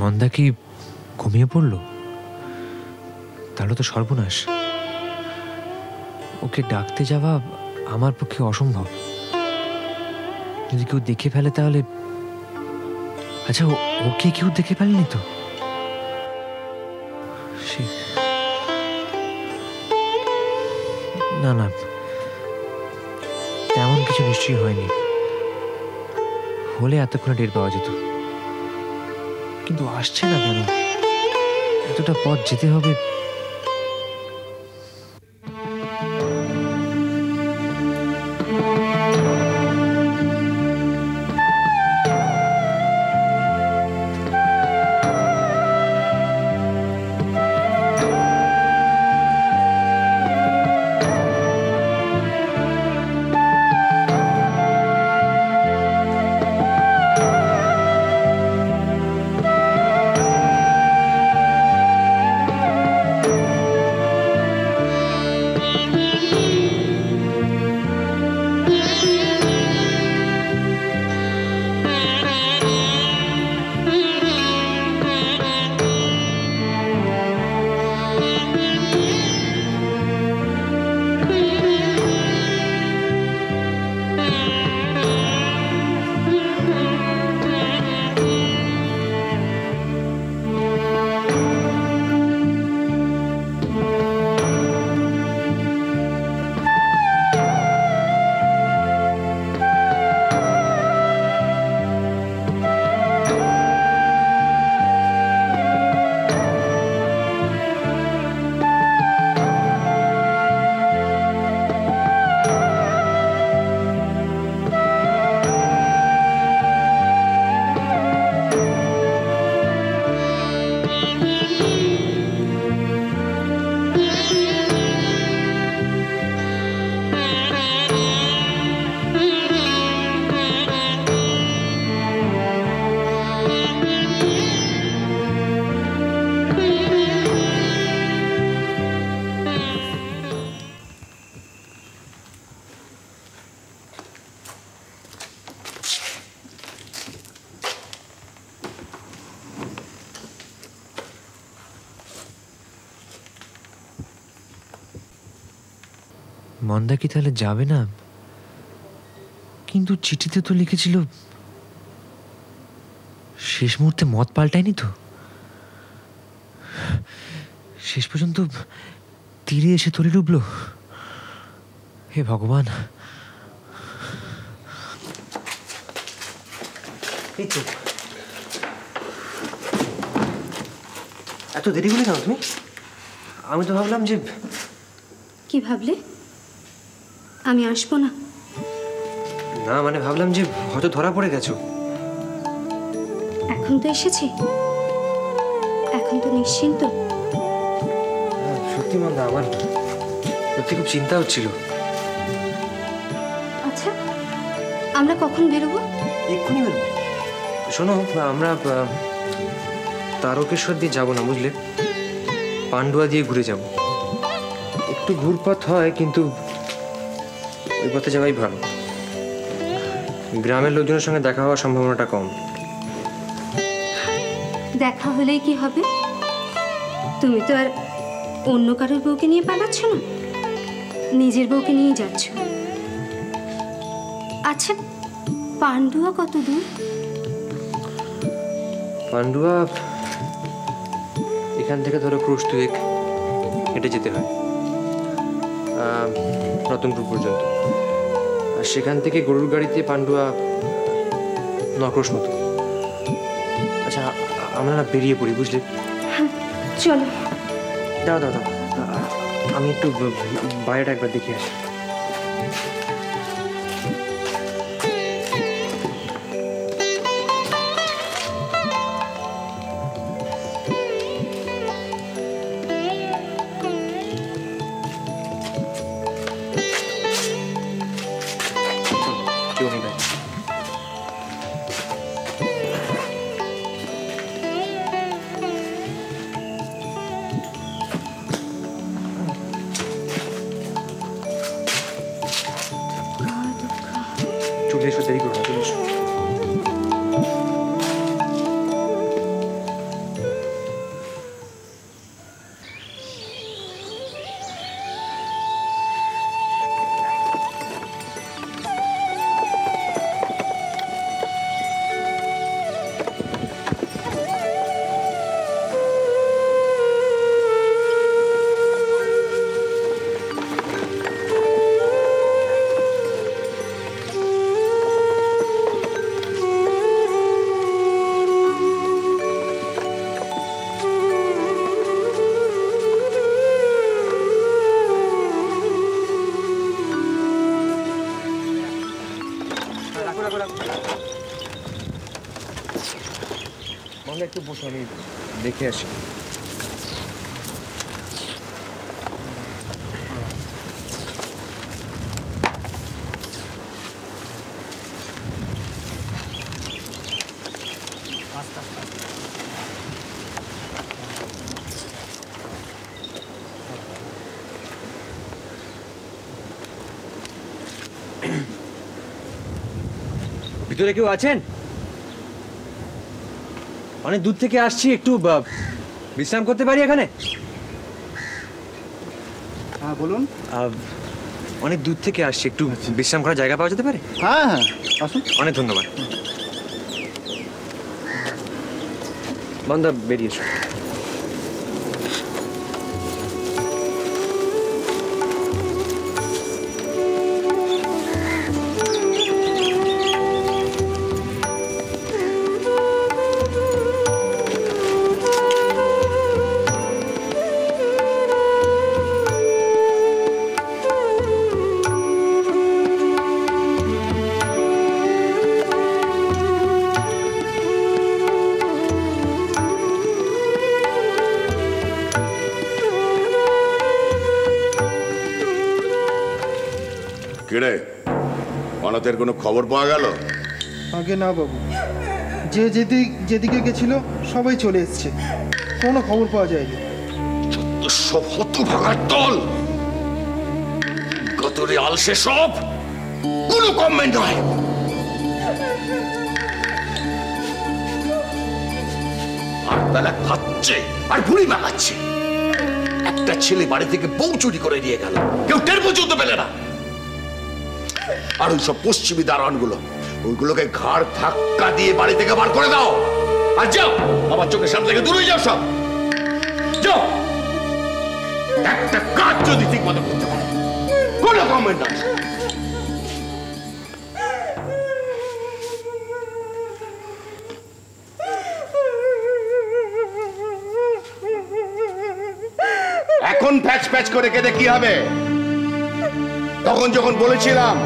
মন্দা কি ঘুমিয়ে পড়লো? তাহলে তো সর্বনাশ। ওকে ডাকতে যাওয়া আমার পক্ষে অসম্ভব। যদি কেউ দেখে ফেলে তাহলে... আচ্ছা, ওকে কেউ দেখে ফেলেনি তো? না না, তেমন কিছু নিশ্চয়ই হয়নি। হলে এতক্ষণে টের পাওয়া যেত। কিন্তু আসছে না কেন? এতটা পথ যেতে হবে। মন্দা কি তাহলে যাবে না? কিন্তু চিঠিতে তো লিখেছিল শেষ মুহূর্তে মত পাল্টায়নি তো? শেষ পর্যন্ত তীরে এসে তরি ডুবলো। হে ভগবান! এই তো, এত দেরি করে কেন তুমি? আমি তো ভাবলাম যে... কি ভাবলে? আমি আসবো না? না, মানে ভাবলাম যে হয়তো ধরা পড়ে গেছো। এখন তো এসেছি, এখন তো নিশ্চিন্ত। সত্যি মন্দা, আমার সত্যি খুব চিন্তা হচ্ছিল। আচ্ছা, আমরা কখন বেরোবো? এক্ষুনি বেরোবো। শোনো, আমরা তারকেশ্বর দিয়ে যাবো না, বুঝলে? পান্ডুয়া দিয়ে ঘুরে যাব। একটু ঘুরপথ হয়, কিন্তু ওই পথে যাওয়াই ভালো। গ্রামের লোকজনের সঙ্গে দেখা হওয়ার সম্ভাবনাটা কম। দেখা হলেই কি হবে? তুমি তো আর অন্য কারোর বউকে নিয়ে পালাচ্ছ না, নিজের বউকে নিয়ে যাচ্ছ। আচ্ছা, পান্ডুয়া কত দূর? পান্ডুয়া এখান থেকে ধরো ক্রোশ 2 হেঁটে যেতে হয় রতনপুর পর্যন্ত। আর সেখান থেকে গরুর গাড়িতে পান্ডুয়া 9 ক্রোশ মতো। আচ্ছা, আমরা না বেরিয়ে পড়ি, বুঝলে? হ্যাঁ, চলো। দাও দাও দাও, আমি একটু বাইরেটা একবার দেখে আসি। দেখে আসি। ভিতরে কেউ আছেন? অনেক দূর থেকে আসছি, একটু বিশ্রাম করতে পারি এখানে? হ্যাঁ বলুন। অনেক দূর থেকে আসছি, একটু বিশ্রাম করার জায়গা পাওয়া যেতে পারে? হ্যাঁ হ্যাঁ আসুন। অনেক ধন্যবাদ। বন্ধা বেরিয়ে এসো। কিরে, অনাথের কোনো খবর পাওয়া গেল? আগে না বাবু, যেদিকে গেছিল সবাই চলে এসছে, কোনো খবর পাওয়া যায়নি। সব হতভাগার দল, গতরে আলসে সব, কোনো কমেন্ট নয়। আর বেলা খাচ্ছে আর ভুড়ি মাগাচ্ছে। একটা ছেলে বাড়ি থেকে বউ চুরি করে নিয়ে গেল, কেউ টের পর্যন্ত পেলে না। আর ওই সব পশ্চিমী দারোয়ানগুলো, ওইগুলোকে ঘাড় ধাক্কা দিয়ে বাড়ি থেকে বার করে দাও। আর যাও, আমার চোখের সামনে থেকে দূরে যাও সব, যাও। একটা কাজ যদি ঠিক মতো করতে পারে, কোনো কমেন্ট না। এখন প্যাচ প্যাচ করে কেটে কি হবে? তখন যখন বলেছিলাম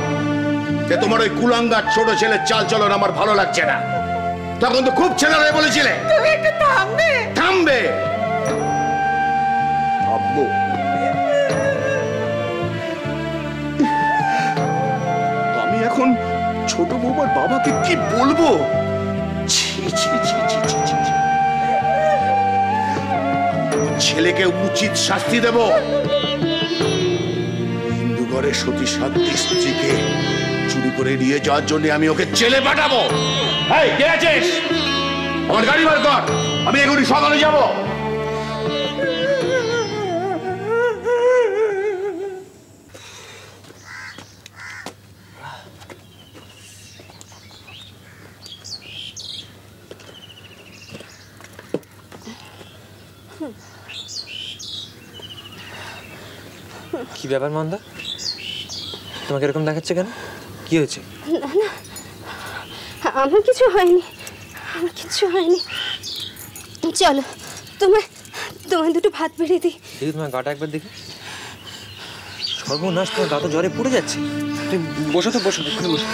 যে তোমার ওই কুলাঙ্গার ছোট ছেলের চাল চলন আমার ভালো লাগছে না, তখন তো খুব ছেলেরা বলেছিলে তুমি একটু থামবে। থামবে? আব্বু, আমি এখন ছোট বৌমার বাবাকে কি বলবো? ছি ছি ছি ছি ছি ছি ছি। ছেলেকে উচিত শাস্তি দেব। হিন্দু ঘরে সতী সাধ্বী স্ত্রীকে চুরি করে নিয়ে যাওয়ার জন্য আমি ওকে জেলে পাঠাবো। এই কে আছিস? আমার গাড়ি বার কর, আমি এখনই সকালে যাব। কি ব্যাপার মন্দা, তোমাকে এরকম দেখাচ্ছে কেন? কি হয়েছে? না না, আমার কিছু হয়নি, আমার কিছু হয়নি। চলো, তোমায় দুটো ভাত বেড়ে দিই। দেখি তোমার গাটা একবার দেখি। সর্বনাশ, তোমার গা তো জ্বরে পড়ে যাচ্ছে। তুমি বসো তো, বসো, বসো।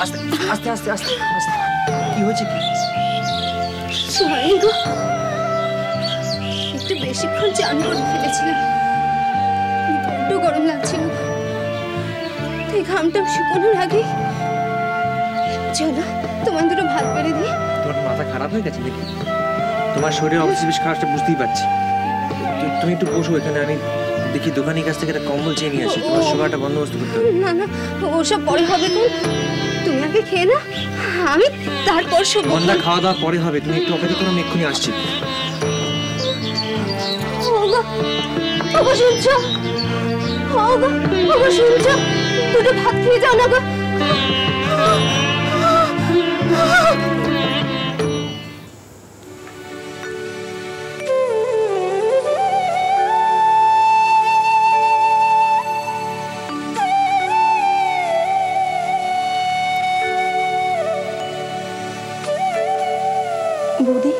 আস্তে আস্তে আস্তে আস্তে আস্তে। কি হয়েছে? কি হয়নি গো, একটু বেশিক্ষণ চান করে ফেলেছিলাম, বড্ড গরম লাগছিল। এই ঘামটা শুকোনোর আগে চলো তোমার দুটো ভাত বেড়ে দিই। তোমার মাথা খারাপ হয়ে গেছে নাকি? তোমার শরীরের অবস্থা বেশ খারাপ, বুঝতেই পারছি। তুমি একটু বসো এখানে, আমি দেখি দোকানের কাছ থেকে একটা কম্বল চেয়ে নিয়ে আসি। তোমার সুগারটা বন্দোবস্ত করতে হবে। না না, ওসব পরে হবে। তুমি আগে খেয়ে না, আমি তারপর সব। বন্ধা খাওয়া দাওয়া পরে হবে, তুমি একটু অপেক্ষা করো, আমি এক্ষুনি আসছি। শুনছো? শুনছো? দুটো ভাত খেয়ে যাও না গো। বৌদি,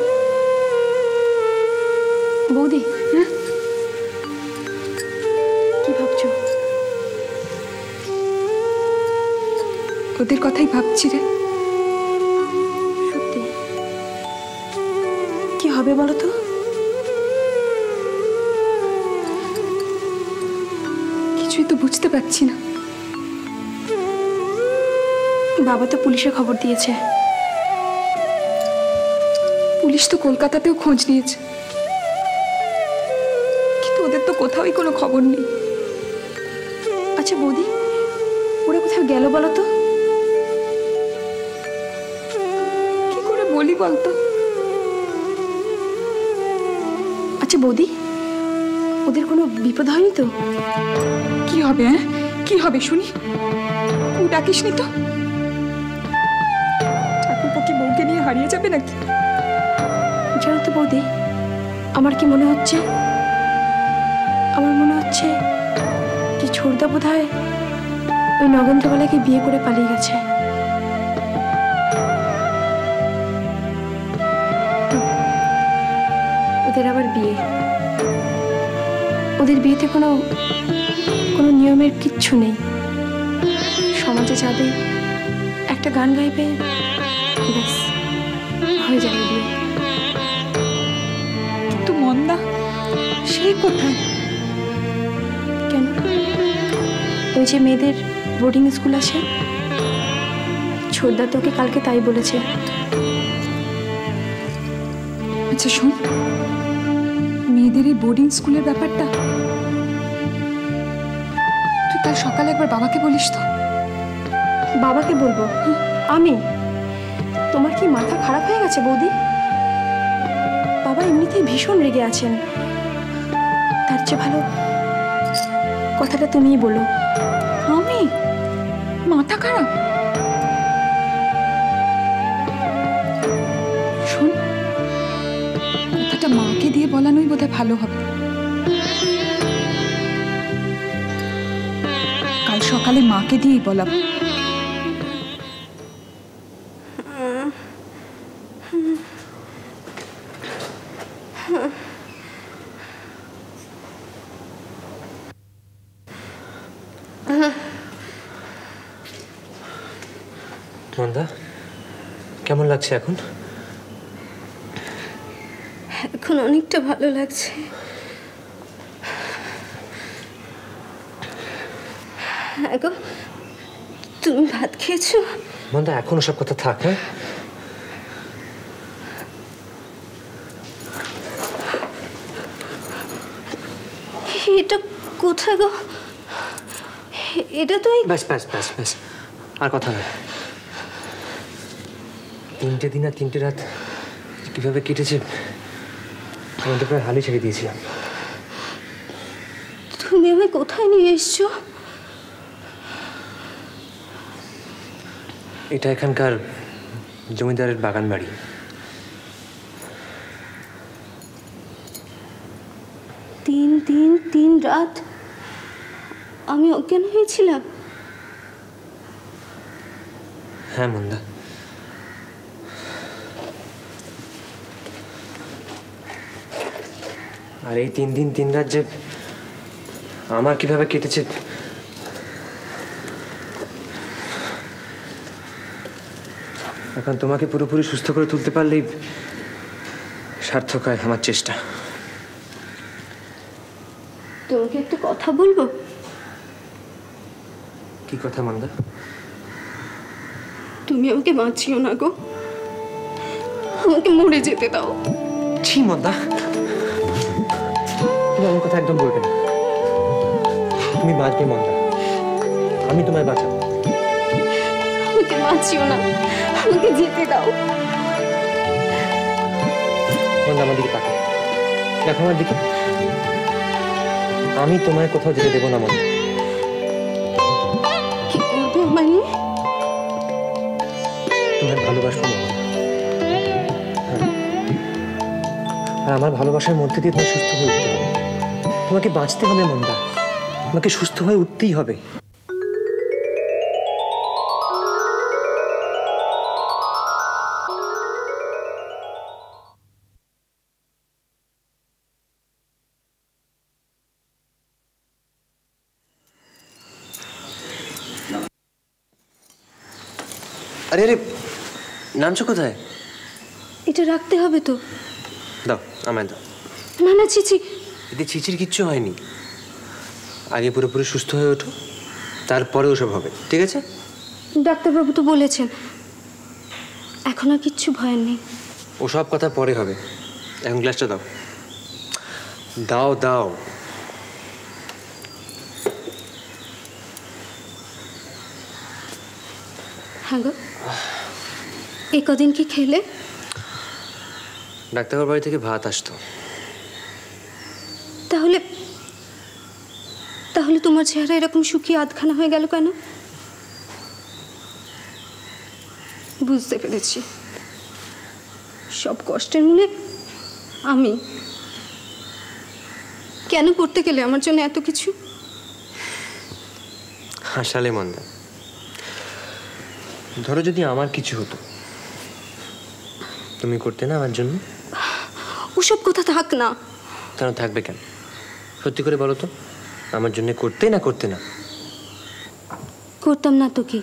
বৌদি, কি ভাবছো? ওদের কথাই ভাবছি রে। সত্যি? কি হবে বলো তো? কিছুই তো বুঝতে পারছি না। বাবা তো পুলিশে খবর দিয়েছে। পুলিশ তো কলকাতাতেও খোঁজ নিয়েছে, কিন্তু ওদের তো কোথাওই কোনো খবর নেই। আচ্ছা বৌদি, ওরা কোথাও গেল বলো তো? কি করে বলি বলতো? আচ্ছা বৌদি, ওদের কোনো বিপদ হয়নি তো? কি হবে? হ্যাঁ, কি হবে শুনি? ডাকিস নি তো? ঠাকুরপো কি বউকে নিয়ে হারিয়ে যাবে নাকি? জানো তো বৌদি, আমার কি মনে হচ্ছে, আমার মনে হচ্ছে যে ছোটদা বোধহয় ওই নগেন্দ্রবালাকে বিয়ে করে পালিয়ে গেছে। ওদের আবার বিয়ে, ওদের বিয়েতে কোনো কোনো নিয়মের কিচ্ছু নেই। সমাজে যাবে, একটা গান গাইবে, ব্যাস হয়ে যাবে বিয়ে। কিন্তু মন্দা সেই কোথায়? কেন? ওই যে মেয়েদের বোর্ডিং স্কুল আছে, ছোটদা তোকে কালকে তাই বলেছে। আচ্ছা শোন, মেয়েদের এই বোর্ডিং স্কুলের ব্যাপারটা তুই কাল সকালে একবার বাবাকে বলিস তো। বাবাকে বলবো? আমি? তোমার কি মাথা খারাপ হয়ে গেছে বৌদি? বাবা এমনিতেই ভীষণ রেগে আছেন, তার চেয়ে ভালো কথাটা তুমিই বলো। আমি? মাথা খারাপ? শোন, কথাটা মাকে দিয়ে বলানোই বোধহয় ভালো হবে। কাল সকালে মাকে দিয়েই বলাবো। মন্দা, কেমন লাগছে এখন? এখন অনেকটা ভালো লাগছে। আগো, তুমি ভাত খেয়েছো? মন্দা, এখন ওসব কথা থাক। হ্যাঁ, এটা কোথায় গো? এটা তো ব্যাস ব্যাস ব্যাস ব্যাস, আর কথা নয়। 3টে দিন আর 3টে রাত কিভাবে কেটেছে আমি তো প্রায় হালই ছেড়ে দিয়েছিলাম। তুমি আমায় কোথায় নিয়ে এসছো? এটা এখানকার জমিদারের বাগান বাড়ি। তিন দিন 3 রাত আমি অজ্ঞান হয়েছিলাম। হ্যাঁ মন্দা, আর এই 3 দিন 3 রাত যে আমার কিভাবে কেটেছে এখন তোমাকে পুরোপুরি সুস্থ করে তুলতে পারলেই সার্থক হয় আমার চেষ্টা। তোমাকে একটা কথা বলবো? কি কথা মন্দা? তুমি আমাকে বাঁচিও না গো, আমাকে মরে যেতে দাও। ছি মন্দা, তুমি আমার কথা একদম বলবে না। তুমি বাঁচবে মন্দা, আমি তোমায় বাঁচাবো। আমাকে বাঁচিও না, আমাকে যেতে দাও। মন্দা আমার দিকে তাকাও, দেখো আমার দিকে। আমি তোমায় কোথাও যেতে দেবো না মন্দা। কি করবে আমায় নিয়ে? তোমায় ভালোবাসবো মন্দা, আর আমার ভালোবাসার মধ্যে দিয়ে তোমায় সুস্থ হয়ে উঠতে হবে। তোমাকে বাঁচতে হবে মন্দা, তোমাকে সুস্থ হয়ে উঠতেই হবে। আরে আরে, নামছো কোথায়? এটা রাখতে হবে তো। দাও, আমায় দাও। না না, চিচি। এতে চিচির কিচ্ছু হয়নি। আগে পুরোপুরি সুস্থ হয়ে ওঠো, তারপরে ওসব হবে, ঠিক আছে? ডাক্তারবাবু তো বলেছেন এখন আর কিচ্ছু ভয় নেই। ওসব কথা পরে হবে, এখন গ্লাসটা দাও। দাও দাও। হ্যাঁ গো, এই কদিন কি খেলে? ডাক্তারবাবুর বাড়ি থেকে ভাত আসতো। তাহলে তাহলে তোমার চেহারা এরকম শুকিয়ে আধখানা হয়ে গেল কেন? বুঝতে পেরেছি, সব কষ্টের মূলে আমি। কেন করতে গেলে আমার জন্য এত কিছু? হাসালে মন্দা। ধরো যদি আমার কিছু হতো, তুমি করতে না আমার জন্য? ওসব কথা থাক না। কেন থাকবে কেন? সত্যি করে বলো তো, আমার জন্য করতে না করতে না? করতাম না তো কি?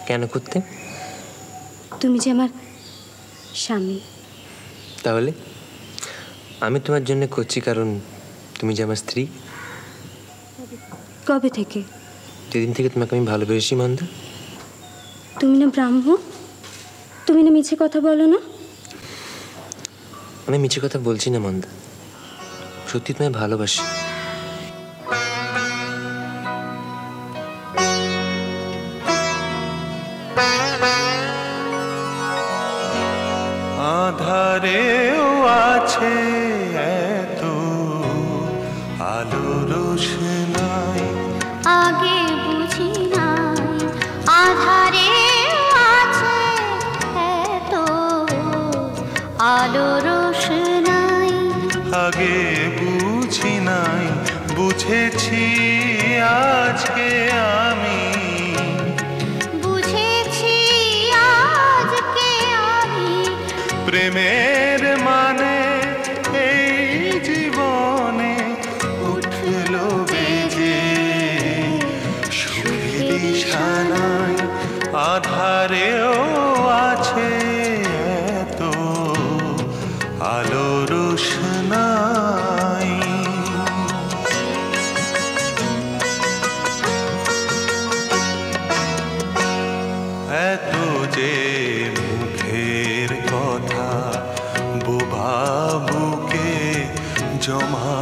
কেন করতে? তুমি যে আমার স্বামী। তাহলে আমি তোমার জন্য করছি কারণ তুমি যে আমার স্ত্রী। কবে থেকে? যেদিন থেকে তোমাকে আমি ভালোবেসেছি মন্দা। তুমি না ব্রাহ্মণ, তুমি না মিছে কথা বলো না? আমি মিছে কথা বলছি না মন্দা, সত্যি তোমায় ভালোবাসি। আধারেও আছে এত আলো রোশনাই, আগে বুঝি নাই আধারেও আছে এত আলো রোশনাই, আগে বুঝি নাই বুঝেছি আজকে আমি, বুঝেছি আজকে আমি প্রেমের মানে এই জীবনে উঠলো বেজে সুখের সানাই, আধারেও আছে এত আলো রোশনাই। এত যে মুখের কথা বোবা বুকে জমা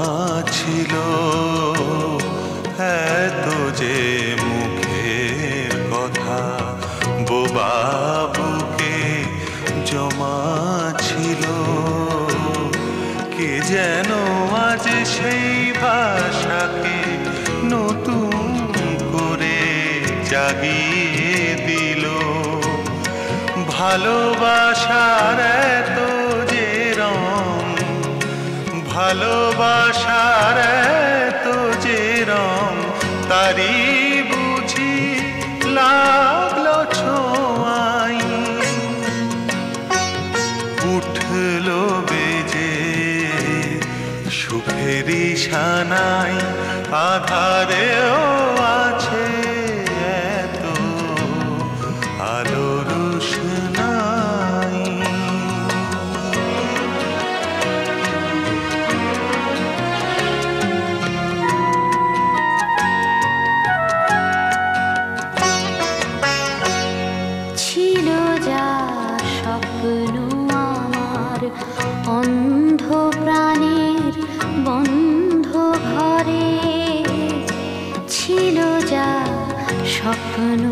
ছিল, এত যে মুখের কথা বোবা বুকে জমা ছিল, কে যেন আজ সেই ভাষাকে নতুন করে জাগিয়ে দিল। ভালোবাসার এত যে রং, ভালোবাসার এত যে রং, তারি বুঝি লাগলো ছোঁয়াই, উঠলো বেজে সুখেরই সানাই, আধারেও আছে এত আলো রোশনাই। ছিল যা স্বপ্ন আমার অন্ধ প্রাণের বন্ধ ঘরে, ছিল যা স্বপ্ন